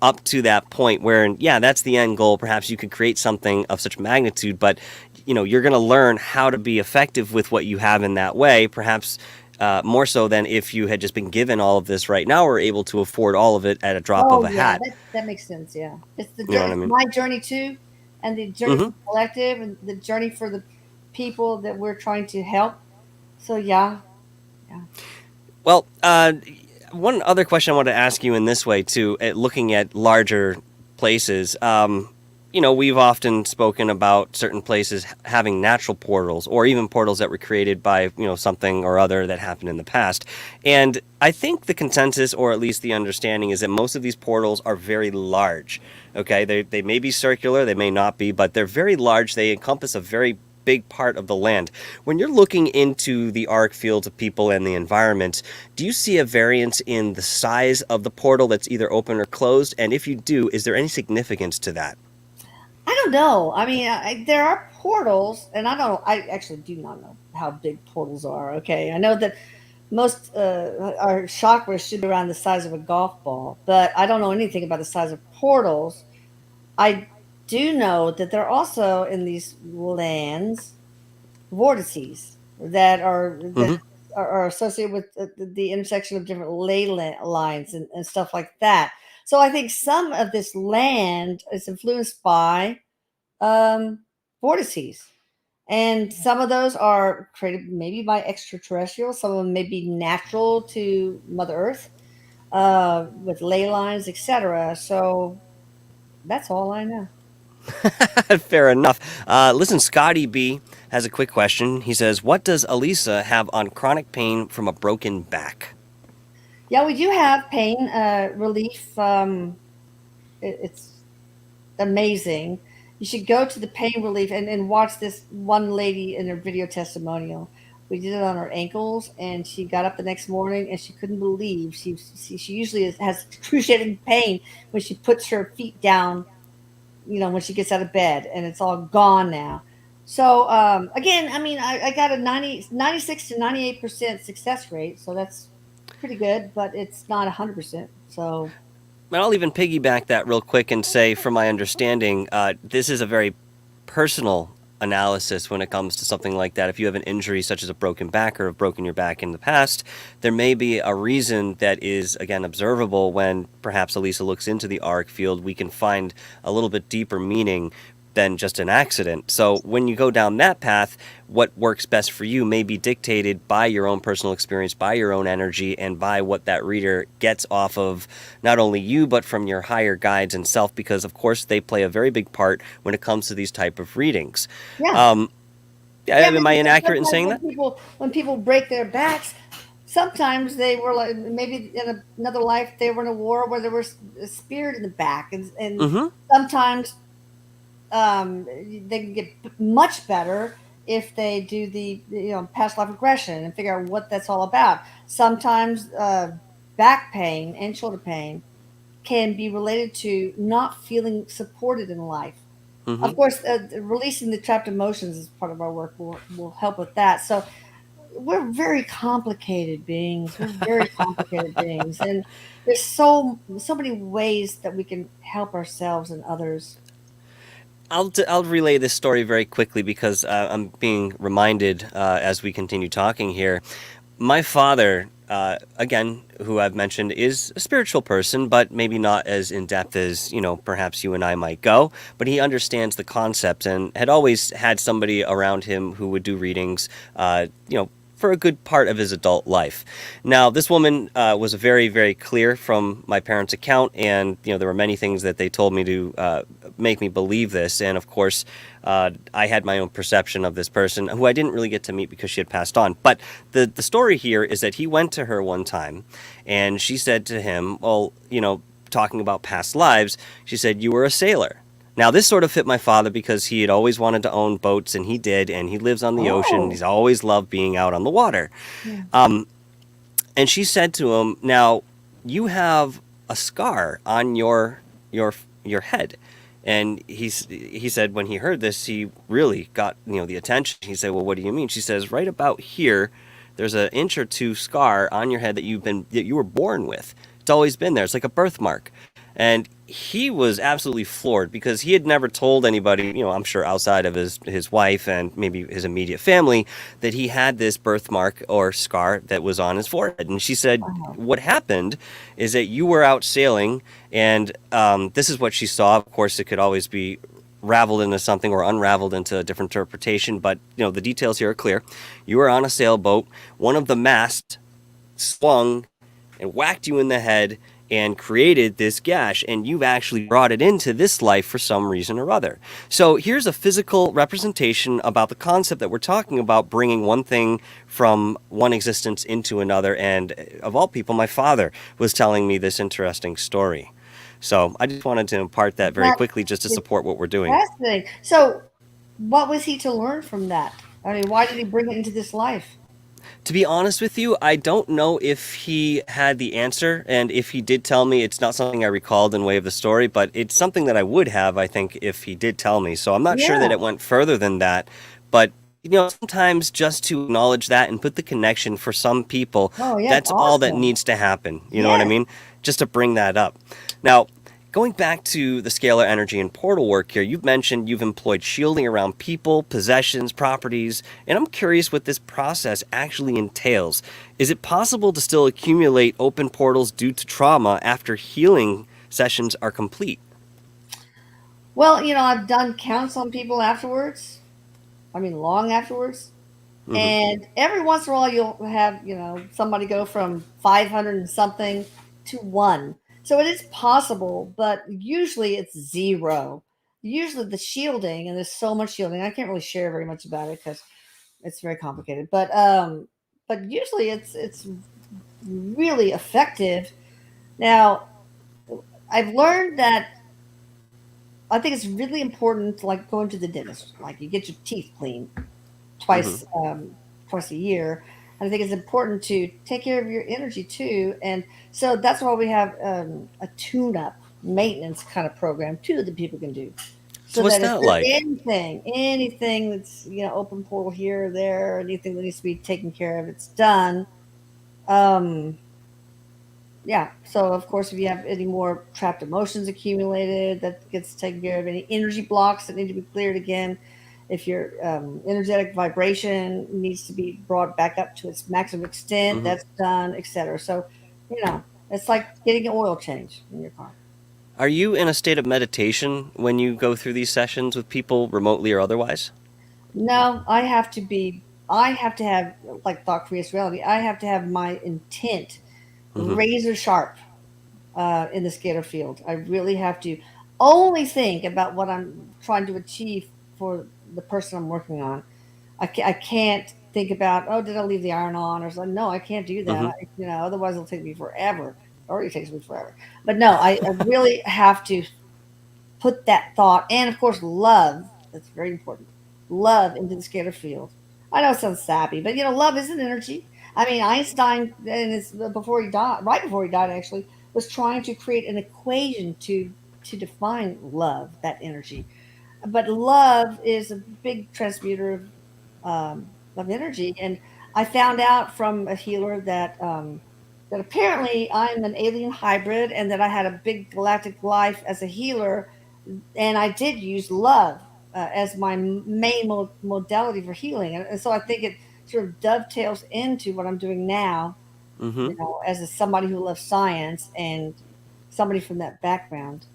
up to that point where, yeah, that's the end goal. Perhaps you could create something of such magnitude, but, you're going to learn how to be effective with what you have in that way, perhaps more so than if you had just been given all of this right now or able to afford all of it at a drop of a hat. That makes sense, yeah. It's the journey, my journey too, and the journey for the collective, and the journey for the people that we're trying to help. So, yeah. Well, one other question I want to ask you in this way, too, looking at larger places, we've often spoken about certain places having natural portals or even portals that were created by, something or other that happened in the past. And I think the consensus, or at least the understanding, is that most of these portals are very large. Okay, they may be circular, they may not be, but they're very large. They encompass a very big part of the land. When you're looking into the auric fields of people and the environment, do you see a variance in the size of the portal that's either open or closed? And if you do, is there any significance to that? I don't know. I mean, there are portals, and I actually do not know how big portals are. Okay, I know that most our chakras should be around the size of a golf ball, but I don't know anything about the size of portals. I do know that there are also in these lands vortices that are associated with the intersection of different ley lines and stuff like that. So I think some of this land is influenced by vortices. And some of those are created maybe by extraterrestrials. Some of them may be natural to Mother Earth with ley lines, etc. So that's all I know. Fair enough. Listen, Scotty B has a quick question. He says, what does Elisa have on chronic pain from a broken back? Yeah, we do have pain relief. It's amazing. You should go to the pain relief and watch this one lady in her video testimonial. We did it on her ankles, and she got up the next morning, and she couldn't believe she usually has excruciating pain when she puts her feet down when she gets out of bed, and it's all gone now. So again, I mean, I got a 96 to 98% success rate, so that's pretty good, but it's not 100%. So And I'll even piggyback that real quick and say, from my understanding, this is a very personal analysis when it comes to something like that. If you have an injury such as a broken back or have broken your back in the past, there may be a reason that is, again, observable when perhaps Elisa looks into the Auric field. We can find a little bit deeper meaning than just an accident. So when you go down that path, what works best for you may be dictated by your own personal experience, by your own energy, and by what that reader gets off of not only you, but from your higher guides and self, because of course they play a very big part when it comes to these type of readings. yeah, yeah. Am I Because inaccurate in sometimes saying that? when people break their backs, sometimes they were like, maybe in another life they were in a war where there was a spirit in the back, and Mm-hmm. sometimes they can get much better if they do the past life regression and figure out what that's all about. Sometimes back pain and shoulder pain can be related to not feeling supported in life. Mm-hmm. Of course, releasing the trapped emotions is part of our work. Will help with that. So we're very complicated beings. We're very complicated beings, and there's so many ways that we can help ourselves and others. I'll relay this story very quickly because I'm being reminded as we continue talking here. My father, again, who I've mentioned, is a spiritual person, but maybe not as in depth as perhaps you and I might go. But he understands the concept and had always had somebody around him who would do readings. For a good part of his adult life. Now, this woman was very, very clear from my parents' account, and there were many things that they told me to make me believe this. And of course, I had my own perception of this person, who I didn't really get to meet because she had passed on. But the story here is that he went to her one time, and she said to him, "Well, talking about past lives," she said, "You were a sailor." Now, this sort of fit my father because he had always wanted to own boats, and he did, and he lives on the ocean, and Oh, he's always loved being out on the water. yeah. And she said to him, "Now, you have a scar on your head." And he said when he heard this, he really got the attention. He said, "Well, what do you mean?" She says, "Right about here, there's an inch or two scar on your head that you were born with. It's always been there. It's like a birthmark." And he was absolutely floored because he had never told anybody, I'm sure outside of his wife and maybe his immediate family, that he had this birthmark or scar that was on his forehead. And she said, Wow. "What happened is that you were out sailing, and this is what she saw. Of course, it could always be raveled into something or unraveled into a different interpretation, but the details here are clear. You were on a sailboat. One of the masts swung and whacked you in the head and created this gash, and you've actually brought it into this life for some reason or other." So here's a physical representation about the concept that we're talking about, bringing one thing from one existence into another. And of all people, my father was telling me this interesting story. So I just wanted to impart that very That quickly just to is support what we're doing. fascinating. So, what was he to learn from that? I mean, why did he bring it into this life? To be honest with you, I don't know if he had the answer, and if he did tell me, it's not something I recalled in way of the story, but it's something that I would have, I think, if he did tell me. So I'm not sure that Yeah. it went further than that, but sometimes just to acknowledge that and put the connection for some people, Oh, yeah. that's all that Awesome. needs to happen. You know what I Yes. mean? Just to bring that up. Now, going back to the scalar energy and portal work here, you've mentioned you've employed shielding around people, possessions, properties, and I'm curious what this process actually entails. Is it possible to still accumulate open portals due to trauma after healing sessions are complete? Well, I've done counts on people afterwards. I mean, long afterwards. Mm-hmm. And every once in a while, you'll have, somebody go from 500 and something to one. So it is possible, but usually it's zero. Usually the shielding, and there's so much shielding. I can't really share very much about it because it's very complicated. But usually it's really effective. Now, I've learned that I think it's really important to like going to the dentist. Like you get your teeth cleaned Mm-hmm. twice a year. And I think it's important to take care of your energy too. And so that's why we have a tune up. maintenance kind of program too that people can do. So So what's that if that there's like? anything that's open portal here or there, or anything that needs to be taken care of, it's done. Um, yeah. So of course, if you have any more trapped emotions accumulated, that gets taken care of. Any energy blocks that need to be cleared again. If your energetic vibration needs to be brought back up to its maximum extent, Hmm. that's done, etc. So, it's like getting an oil change in your car. Are you in a state of meditation when you go through these sessions with people remotely or otherwise? No, I have to be. I have to have like thought creates reality. I have to have my intent Hmm. razor sharp in the scalar field. I really have to only think about what I'm trying to achieve for the person I'm working on. I can't think about, oh, did I leave the iron on or something? No, I can't do that. Hmm. Otherwise it'll take me forever. It already takes me forever. But no, I really have to put that thought and, of course, love. That's very important. Love into the scalar field. I know it sounds sappy, but love is an energy. I mean, Einstein, and it's before he died, right before he died, actually, was trying to create an equation to define love, that energy. But love is a big transmuter of energy. And I found out from a healer that apparently I'm an alien hybrid, and that I had a big galactic life as a healer, and I did use love as my main modality for healing. And so I think it sort of dovetails into what I'm doing now, Hmm. as somebody who loves science and somebody from that background.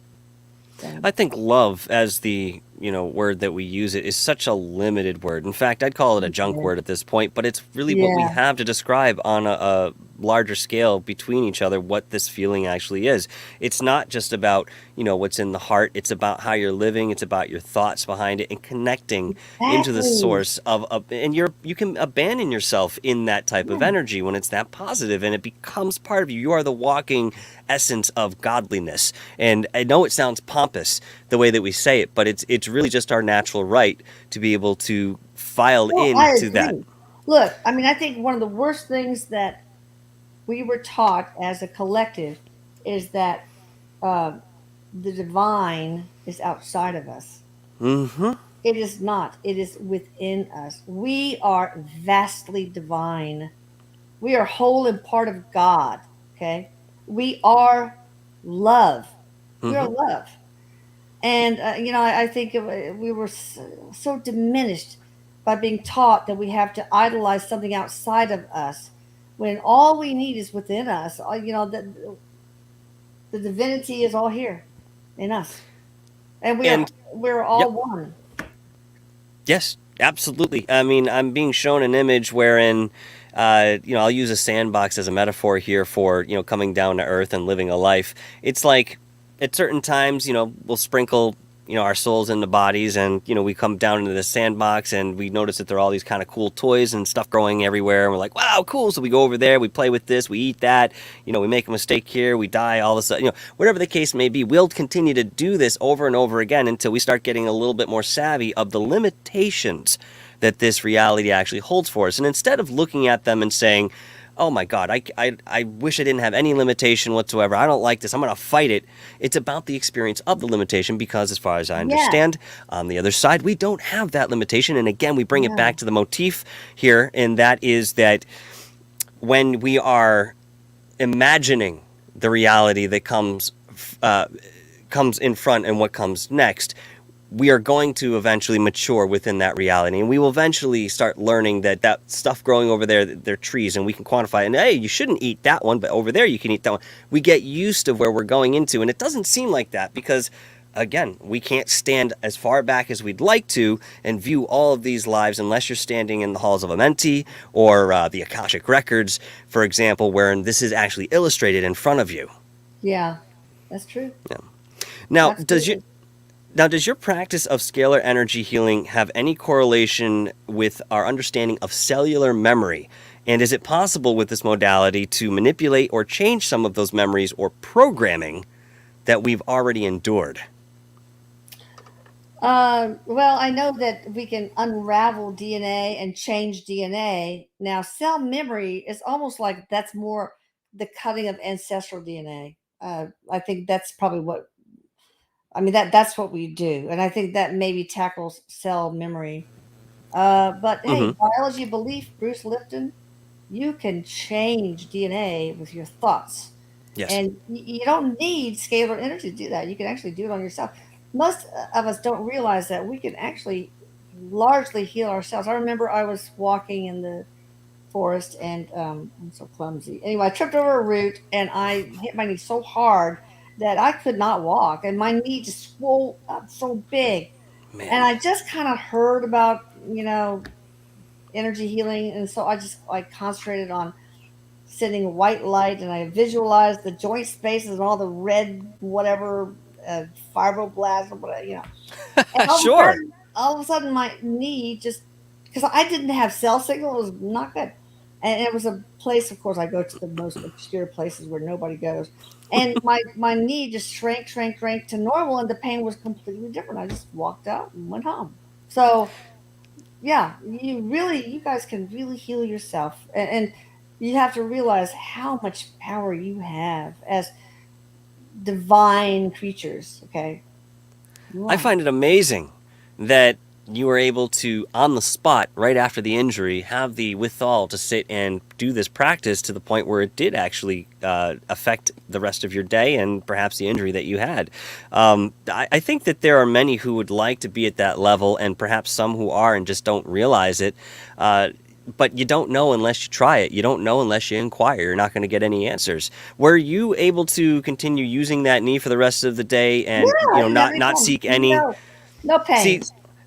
So, I think love, as the word that we use it, is such a limited word. In fact, I'd call it a junk yeah. word at this point. But it's really what we Yeah. have to describe on a larger scale between each other what this feeling actually is. It's not just about what's in the heart. It's about how you're living. It's about your thoughts behind it and connecting into the Exactly. source and you can abandon yourself in that type of Yeah. energy when it's that positive and it becomes part of you. You are the walking essence of godliness. And I know it sounds pompous the way that we say it, but it's really just our natural right to be able to file Well, I into that. agree. Look, I mean, I think one of the worst things that we were taught as a collective is that uh, the divine is outside of us. Hmm. It is not. It is within us. We are vastly divine. We are whole and part of God. Okay. We are love. We Hmm. are love. And, I think we were so diminished by being taught that we have to idolize something outside of us, when all we need is within us. The divinity is all here in us. And And we're yep. all one. Yes, absolutely. I mean, I'm being shown an image wherein, I'll use a sandbox as a metaphor here for, coming down to earth and living a life. It's like at certain times, we'll sprinkle, our souls into bodies and, we come down into the sandbox and we notice that there are all these kind of cool toys and stuff growing everywhere. And we're like, wow, cool. So we go over there, we play with this, we eat that, we make a mistake here, we die, all of a sudden, whatever the case may be, we'll continue to do this over and over again until we start getting a little bit more savvy of the limitations that this reality actually holds for us. And instead of looking at them and saying, oh my God, I wish I didn't have any limitation whatsoever. I don't like this. I'm going to fight it. It's about the experience of the limitation because, as far as I Yes. understand, on the other side, we don't have that limitation. And again, we bring it Yeah. back to the motif here, and that is that when we are imagining the reality that comes in front and what comes next, we are going to eventually mature within that reality, and we will eventually start learning that stuff growing over there, they're trees, and we can quantify it. And hey, you shouldn't eat that one, but over there you can eat that one. We get used to where we're going into, and it doesn't seem like that because, again, we can't stand as far back as we'd like to and view all of these lives unless you're standing in the halls of Amenti or the Akashic Records, for example, wherein this is actually illustrated in front of you. Yeah. That's true. Yeah. Now, Absolutely. does your practice of scalar energy healing have any correlation with our understanding of cellular memory? And is it possible with this modality to manipulate or change some of those memories or programming that we've already endured? Well, I know that we can unravel DNA and change DNA. Now, cell memory is almost like that's more the cutting of ancestral DNA. I think that's probably what I mean, that's what we do, and I think that maybe tackles cell memory. But Hmm. hey, biology belief, Bruce Lipton, you can change DNA with your thoughts, Yes. and you don't need scalar energy to do that. You can actually do it on yourself. Most of us don't realize that we can actually largely heal ourselves. I remember I was walking in the forest, and I'm so clumsy. Anyway, I tripped over a root and I hit my knee so hard that I could not walk, and my knee just swelled up so big. And Man. I just kind of heard about energy healing, and so I just like concentrated on sending white light, and I visualized the joint spaces and all the red whatever fibroblasts or whatever, and Sure. all of a sudden, my knee just, because I didn't have cell signal, it was not good. And it was a place, of course, I go to the most obscure places where nobody goes. And my knee just shrank to normal, and the pain was completely different. I just walked out and went home. So, yeah, you guys can really heal yourself. And you have to realize how much power you have as divine creatures, okay? I Wow. find it amazing that you were able to, on the spot, right after the injury, have the withal to sit and do this practice to the point where it did actually affect the rest of your day and perhaps the injury that you had. I think that there are many who would like to be at that level, and perhaps some who are and just don't realize it. But you don't know unless you try it. You don't know unless you inquire. You're not going to get any answers. Were you able to continue using that knee for the rest of the day, and Yeah, and not everything. seek any? No pain. See,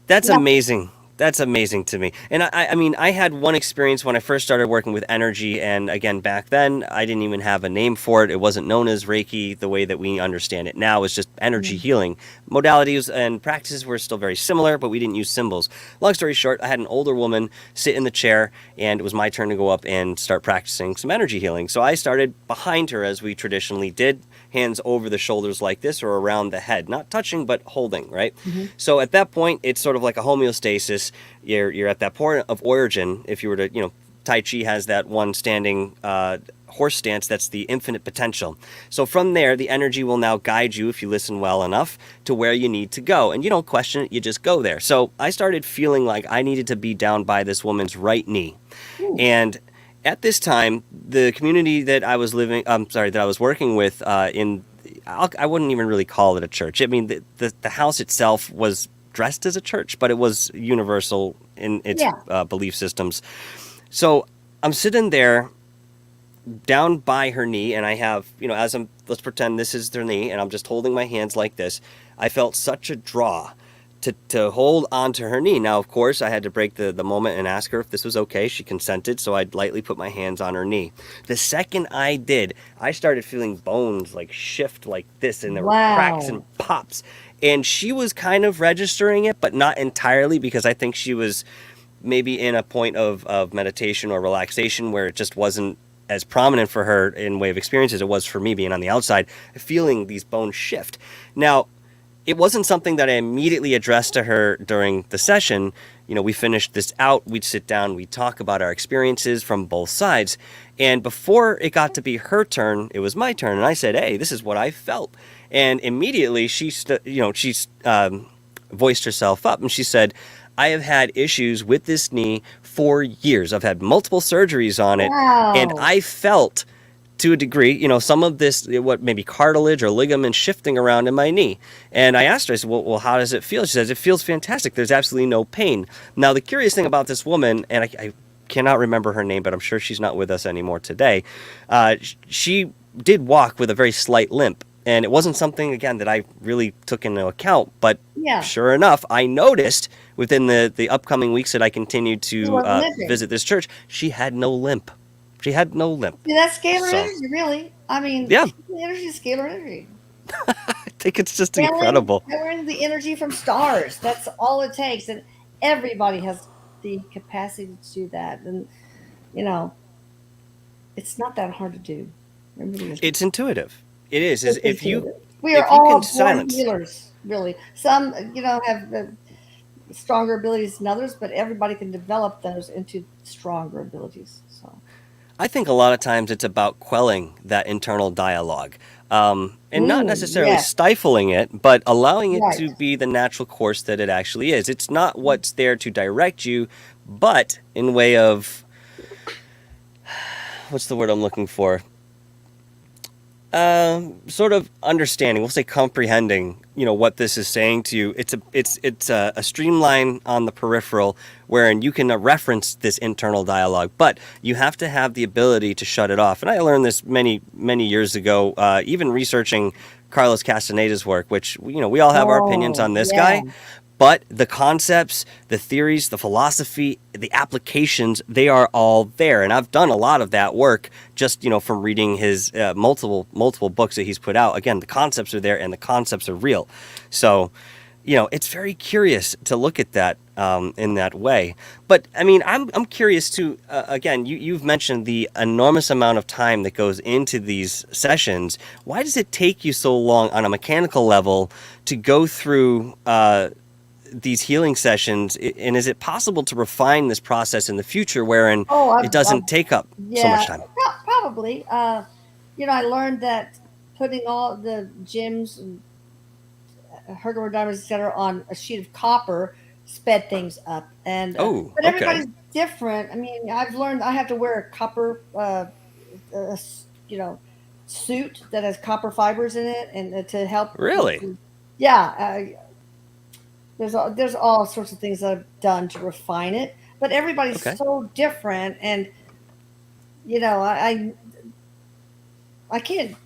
that's Nothing. amazing. That's amazing to me. And I mean, I had one experience when I first started working with energy, and again, back then, I didn't even have a name for it. It wasn't known as Reiki the way that we understand it now. It's just energy Mm. healing. Modalities and practices were still very similar, but we didn't use symbols. Long story short, I had an older woman sit in the chair, and it was my turn to go up and start practicing some energy healing. So I started behind her, as we traditionally did, hands over the shoulders like this or around the head, not touching but holding, right? Mhm. So at that point, it's sort of like a homeostasis. You're at that point of origin. If you were to, Tai Chi has that one standing horse stance, that's the infinite potential. So from there, the energy will now guide you, if you listen well enough, to where you need to go. And you don't question it, you just go there. So I started feeling like I needed to be down by this woman's right knee. Ooh. And at this time, the community that I was that I was working with I wouldn't even really call it a church. I mean, the house itself was dressed as a church, but it was universal in its Yeah. belief systems. So I'm sitting there down by her knee, and I have, let's pretend this is their knee, and I'm just holding my hands like this. I felt such a draw to hold onto her knee. Now, of course, I had to break the moment and ask her if this was okay. She consented, so I lightly put my hands on her knee. The second I did, I started feeling bones like shift like this, and there were cracks and Wow. pops. And she was kind of registering it, but not entirely, because I think she was maybe in a point of meditation or relaxation where it just wasn't as prominent for her in way of experience as it was for me being on the outside, feeling these bones shift. Now, it wasn't something that I immediately addressed to her during the session. We finished this out, we'd sit down, we'd talk about our experiences from both sides. And before it got to be her turn, it was my turn. And I said, hey, this is what I felt. And immediately she voiced herself up, and she said, I have had issues with this knee for years. I've had multiple surgeries on it, and Wow. I felt, to a degree, some of this, what maybe cartilage or ligament shifting around in my knee. And I asked her, I said, well, how does it feel? She says, it feels fantastic. There's absolutely no pain. Now, the curious thing about this woman, and I cannot remember her name, but I'm sure she's not with us anymore today. She did walk with a very slight limp. And it wasn't something, again, that I really took into account. But Yeah. sure enough, I noticed within the upcoming weeks that I continued She to wasn't limping. visit this church, she had no limp. She had no limp. See, that's scalar So, energy, really. I mean, yeah, healing energy is scalar energy. I think it's just Channeling, incredible. channeling the energy from stars. That's all it takes. And everybody has the capacity to do that. And, you know, it's not that hard to do. It really isn't. It's intuitive. It is It's if you intuitive. We are if you can all born silence. healers, really. Some, have stronger abilities than others, but everybody can develop those into stronger abilities. So, I think a lot of times it's about quelling that internal dialogue. and not necessarily Yes. stifling it, but allowing it Right. to be the natural course that it actually is. It's not what's there to direct you, but in way of, what's the word I'm looking for? Sort of understanding. We'll say comprehending. What this is saying to you. It's a streamline on the peripheral, wherein you can reference this internal dialogue, but you have to have the ability to shut it off. And I learned this many years ago, even researching Carlos Castaneda's work, which we all have our opinions Oh, on this yeah. guy. But the concepts, the theories, the philosophy, the applications, they are all there. And I've done a lot of that work just, from reading his multiple books that he's put out. Again, the concepts are there and the concepts are real. So, it's very curious to look at that in that way. But, I mean, I'm curious too, again, you've mentioned the enormous amount of time that goes into these sessions. Why does it take you so long on a mechanical level to go through these healing sessions, and is it possible to refine this process in the future wherein it doesn't take up so much time? Probably. I learned that putting all the gems and Herkimer diamonds, etc., on a sheet of copper sped things up. And but everybody's different. I mean, I've learned I have to wear a copper, uh, suit that has copper fibers in it, and to help. Really? Yeah. There's all sorts of things that I've done to refine it, but everybody's Okay. so different, and I can't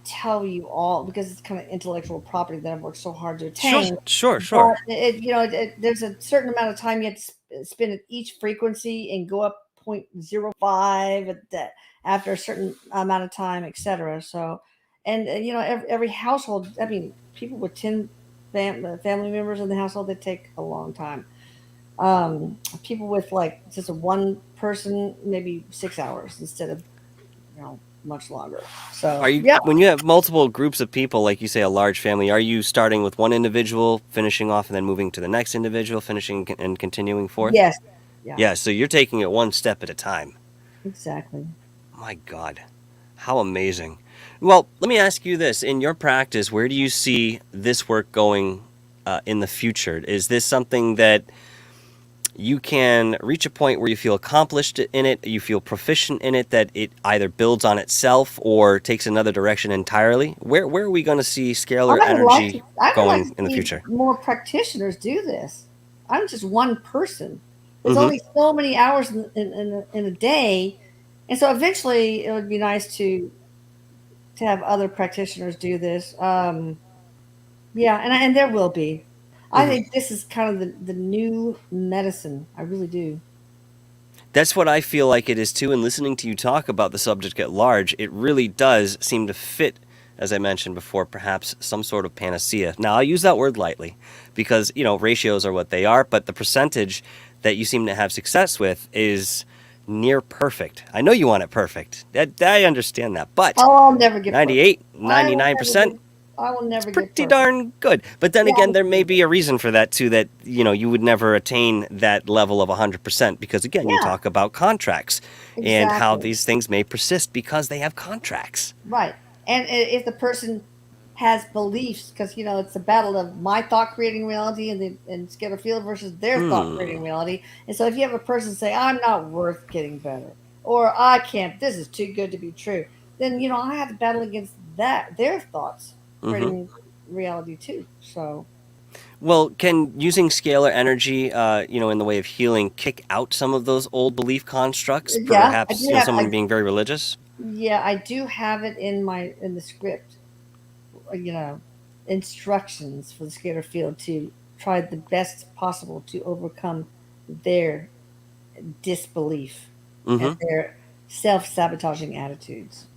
tell you all because it's kind of intellectual property that I've worked so hard to attain. Sure. But there's a certain amount of time you have to spend at each frequency and go up 0.05 at that after a certain amount of time, etc. So, and every household. I mean, people with 10 family members in the household, they take a long time. People with like just a one person, maybe 6 hours instead of much longer. So Are you, yeah, when you have multiple groups of people, like you say, a large family, are you starting with one individual, finishing off, and then moving to the next individual, finishing and continuing forth? yes, yeah, Yeah, so you're taking it one step at a time. exactly. My God, how amazing. Well, let me ask you this. In your practice, where do you see this work going in the future? Is this something that you can reach a point where you feel accomplished in it, you feel proficient in it, that it either builds on itself or takes another direction entirely? Where are we going to see scalar energy I would like going to in the see future? more practitioners do this. I'm just one person. There's Mm-hmm. only so many hours in a day, and so eventually it would be nice to have other practitioners do this. Yeah, and there will be. I Mm-hmm. think this is kind of the new medicine. I really do. That's what I feel like it is too. And listening to you talk about the subject at large, it really does seem to fit, as I mentioned before, perhaps some sort of panacea. Now, I use that word lightly because, ratios are what they are, but the percentage that you seem to have success with is near perfect. I know you want it perfect. I understand that. But Oh, I'll never get perfect. 98, I will never 99%, get. I will it's never get pretty perfect. darn good. But then Yeah, again, there may be a reason for that too, that, you would never attain that level of 100% because, again, you yeah, talk about contracts and how exactly. these things may persist because they have contracts. Right. And if the person has beliefs, because it's a battle of my thought creating reality and Scalar field versus their thought creating reality. And so if you have a person say, "I'm not worth getting better," or "I can't, this is too good to be true," then I have to battle against their thoughts Mm-hmm. creating reality too. So Well, can using scalar energy, in the way of healing, kick out some of those old belief constructs? yeah, I Perhaps, do have. someone being very religious? Yeah, I do have it in the script. You know, instructions for the skater field to try the best possible to overcome their disbelief and Mm-hmm. their self-sabotaging attitudes.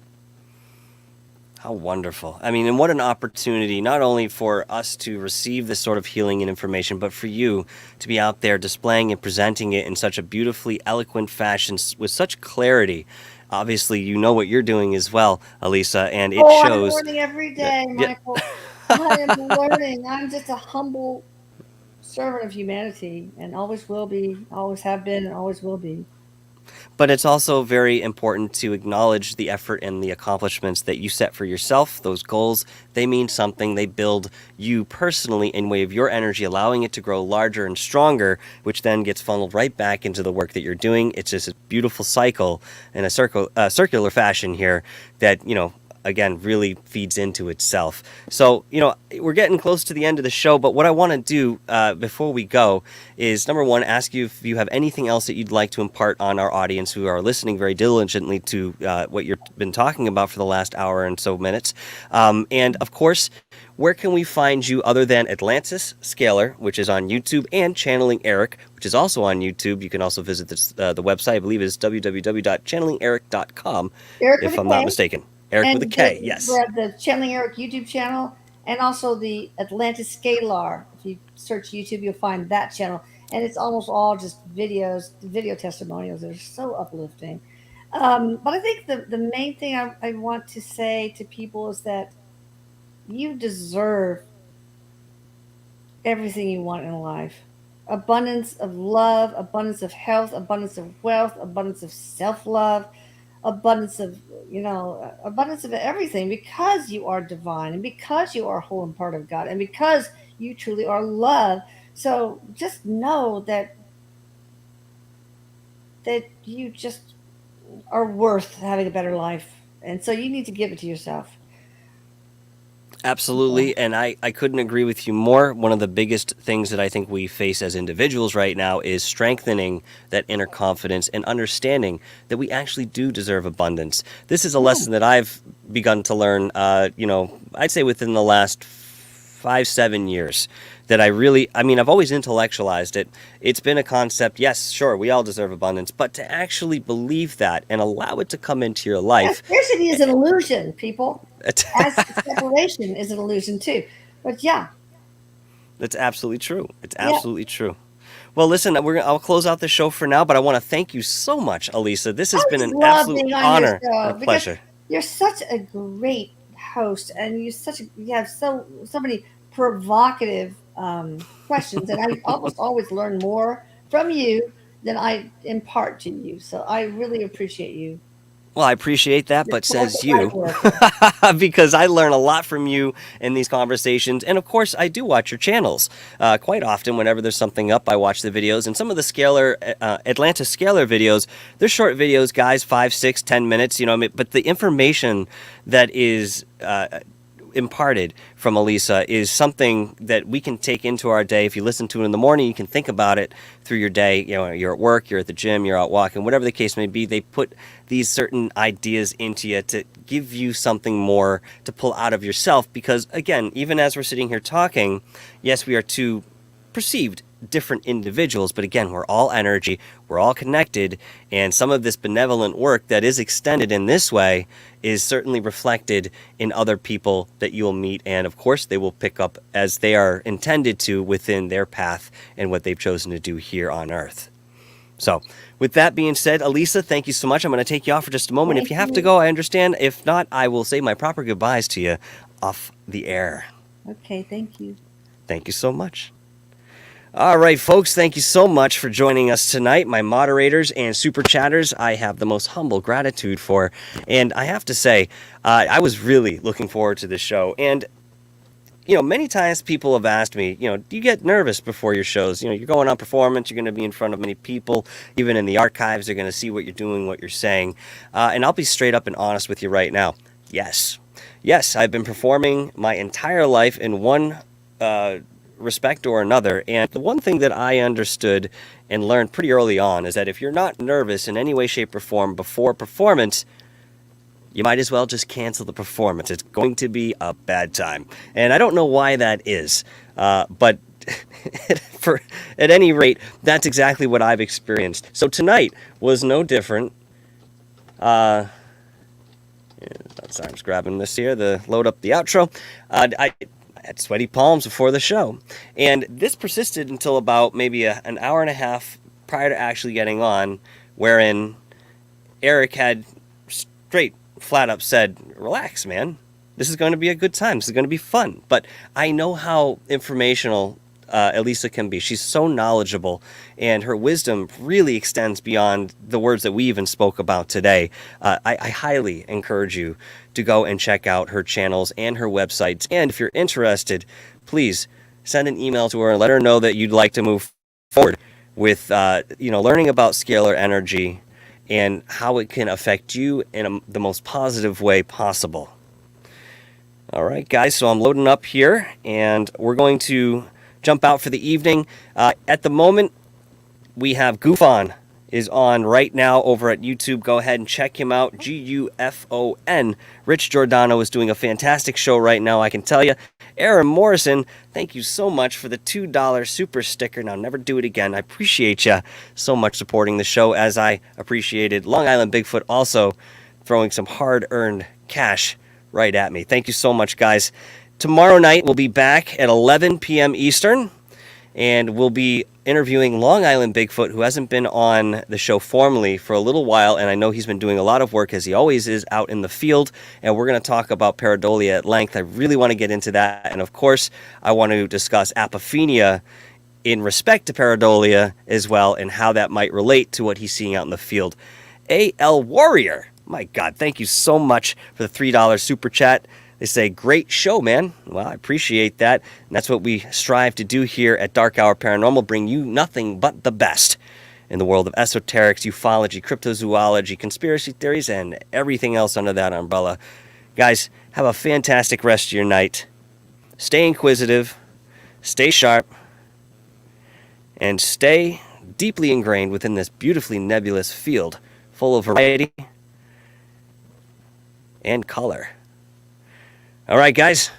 How wonderful. I mean, and what an opportunity, not only for us to receive this sort of healing and information, but for you to be out there displaying and presenting it in such a beautifully eloquent fashion with such clarity. Obviously, you know what you're doing as well, Elisa, and it Oh, I'm shows learning every that, day, yeah. Michael. I am learning. I'm just a humble servant of humanity and always will be, always have been, and always will be. But it's also very important to acknowledge the effort and the accomplishments that you set for yourself. Those goals, they mean something. They build you personally in way of your energy, allowing it to grow larger and stronger, which then gets funneled right back into the work that you're doing. It's just a beautiful cycle in a circular fashion here that, again, really feeds into itself. So, we're getting close to the end of the show, but what I want to do before we go is, number one, ask you if you have anything else that you'd like to impart on our audience who are listening very diligently to what you've been talking about for the last hour and so minutes. And, of course, where can we find you other than Atlantis, Scalar, which is on YouTube, and Channeling Erik, which is also on YouTube? You can also visit the website, I believe it is www.channelingerik.com, if I'm not mistaken. Erik with a K, yes. We have the Channeling Erik YouTube channel and also the Atlantis Scalar. If you search YouTube, you'll find that channel. And it's almost all just video testimonials. They're so uplifting. But I think the main thing I want to say to people is that you deserve everything you want in life. Abundance of love, abundance of health, abundance of wealth, abundance of self-love, abundance of everything, because you are divine and because you are whole and part of God and because you truly are love. So just know that you just are worth having a better life, and so you need to give it to yourself. Absolutely, and I couldn't agree with you more. One of the biggest things that I think we face as individuals right now is strengthening that inner confidence and understanding that we actually do deserve abundance. This is a lesson that I've begun to learn, I'd say within the last 5-7 years, that I've always intellectualized it. It's been a concept, yes, sure, we all deserve abundance, but to actually believe that and allow it to come into your life. Scarcity is an illusion, people. As separation is an illusion too. But yeah. That's absolutely true. It's absolutely true. Well, listen, I'll close out the show for now, but I want to thank you so much, Elisa. This has been an absolute honor and pleasure. You're such a great host, and you have so many provocative questions, and I almost always learn more from you than I impart to you. So I really appreciate you. Well, I appreciate that, but says you, because I learn a lot from you in these conversations. And of course, I do watch your channels quite often. Whenever there's something up, I watch the videos. And some of the Atlantis Scalar videos, they're short videos, guys, 5, 6, 10 minutes, but the information that is imparted from Elisa is something that we can take into our day. If you listen to it in the morning, you can think about it through your day. You're at work, you're at the gym, you're out walking, whatever the case may be. They put these certain ideas into you to give you something more to pull out of yourself. Because again, even as we're sitting here talking, yes, we are two perceived different individuals, but again, we're all energy, we're all connected, and some of this benevolent work that is extended in this way is certainly reflected in other people that you will meet, and of course they will pick up as they are intended to within their path and what they've chosen to do here on Earth. So with that being said, Elisa, thank you so much. I'm going to take you off for just a moment. If you have to go, I understand. If not, I will say my proper goodbyes to you off the air. Okay, thank you. Thank you so much. All right, folks, thank you so much for joining us tonight. My moderators and super chatters, I have the most humble gratitude for. And I have to say, I was really looking forward to this show. And, many times people have asked me, do you get nervous before your shows? You're going on performance, you're going to be in front of many people. Even in the archives, they're going to see what you're doing, what you're saying. And I'll be straight up and honest with you right now. Yes, I've been performing my entire life in one respect or another, and the one thing that I understood and learned pretty early on is that if you're not nervous in any way, shape, or form before performance, you might as well just cancel the performance. It's going to be a bad time, and I don't know why that is, but at any rate, that's exactly what I've experienced. So tonight was no different. Sorry, I'm just grabbing this here to load up the outro. I had sweaty palms before the show. And this persisted until about maybe an hour and a half prior to actually getting on, wherein Erik had straight, flat up said, relax, man. This is going to be a good time. This is going to be fun. But I know how informational Elisa can be. She's so knowledgeable, and her wisdom really extends beyond the words that we even spoke about today. I highly encourage you to go and check out her channels and her websites. And if you're interested, please send an email to her and let her know that you'd like to move forward with learning about scalar energy and how it can affect you in the most positive way possible. All right, guys, so I'm loading up here, and we're going to jump out for the evening. At the moment, we have Gufon is on right now over at YouTube. Go ahead and check him out, Gufon. Rich Giordano is doing a fantastic show right now, I can tell you. Aaron Morrison, thank you so much for the $2 super sticker. Now, never do it again. I appreciate you so much supporting the show, as I appreciated Long Island Bigfoot also throwing some hard-earned cash right at me. Thank you so much, guys. Tomorrow night, we'll be back at 11 p.m. Eastern, and we'll be interviewing Long Island Bigfoot, who hasn't been on the show formally for a little while, and I know he's been doing a lot of work, as he always is, out in the field, and we're going to talk about pareidolia at length. I really want to get into that, and of course, I want to discuss apophenia in respect to pareidolia as well, and how that might relate to what he's seeing out in the field. A.L. Warrior, my God, thank you so much for the $3 super chat. They say, great show, man. Well, I appreciate that. And that's what we strive to do here at Dark Hour Paranormal, bring you nothing but the best in the world of esoterics, ufology, cryptozoology, conspiracy theories, and everything else under that umbrella. Guys, have a fantastic rest of your night. Stay inquisitive, stay sharp, and stay deeply ingrained within this beautifully nebulous field full of variety and color. All right, guys,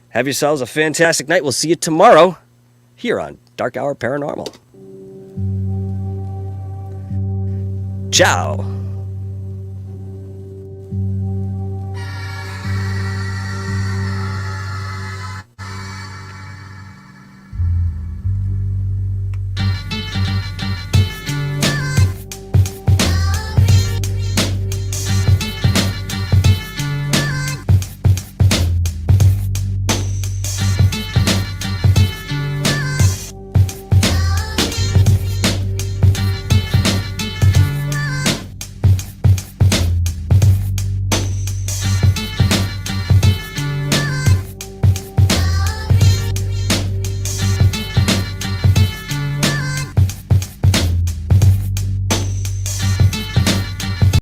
have yourselves a fantastic night. We'll see you tomorrow here on Dark Hour Paranormal. Ciao.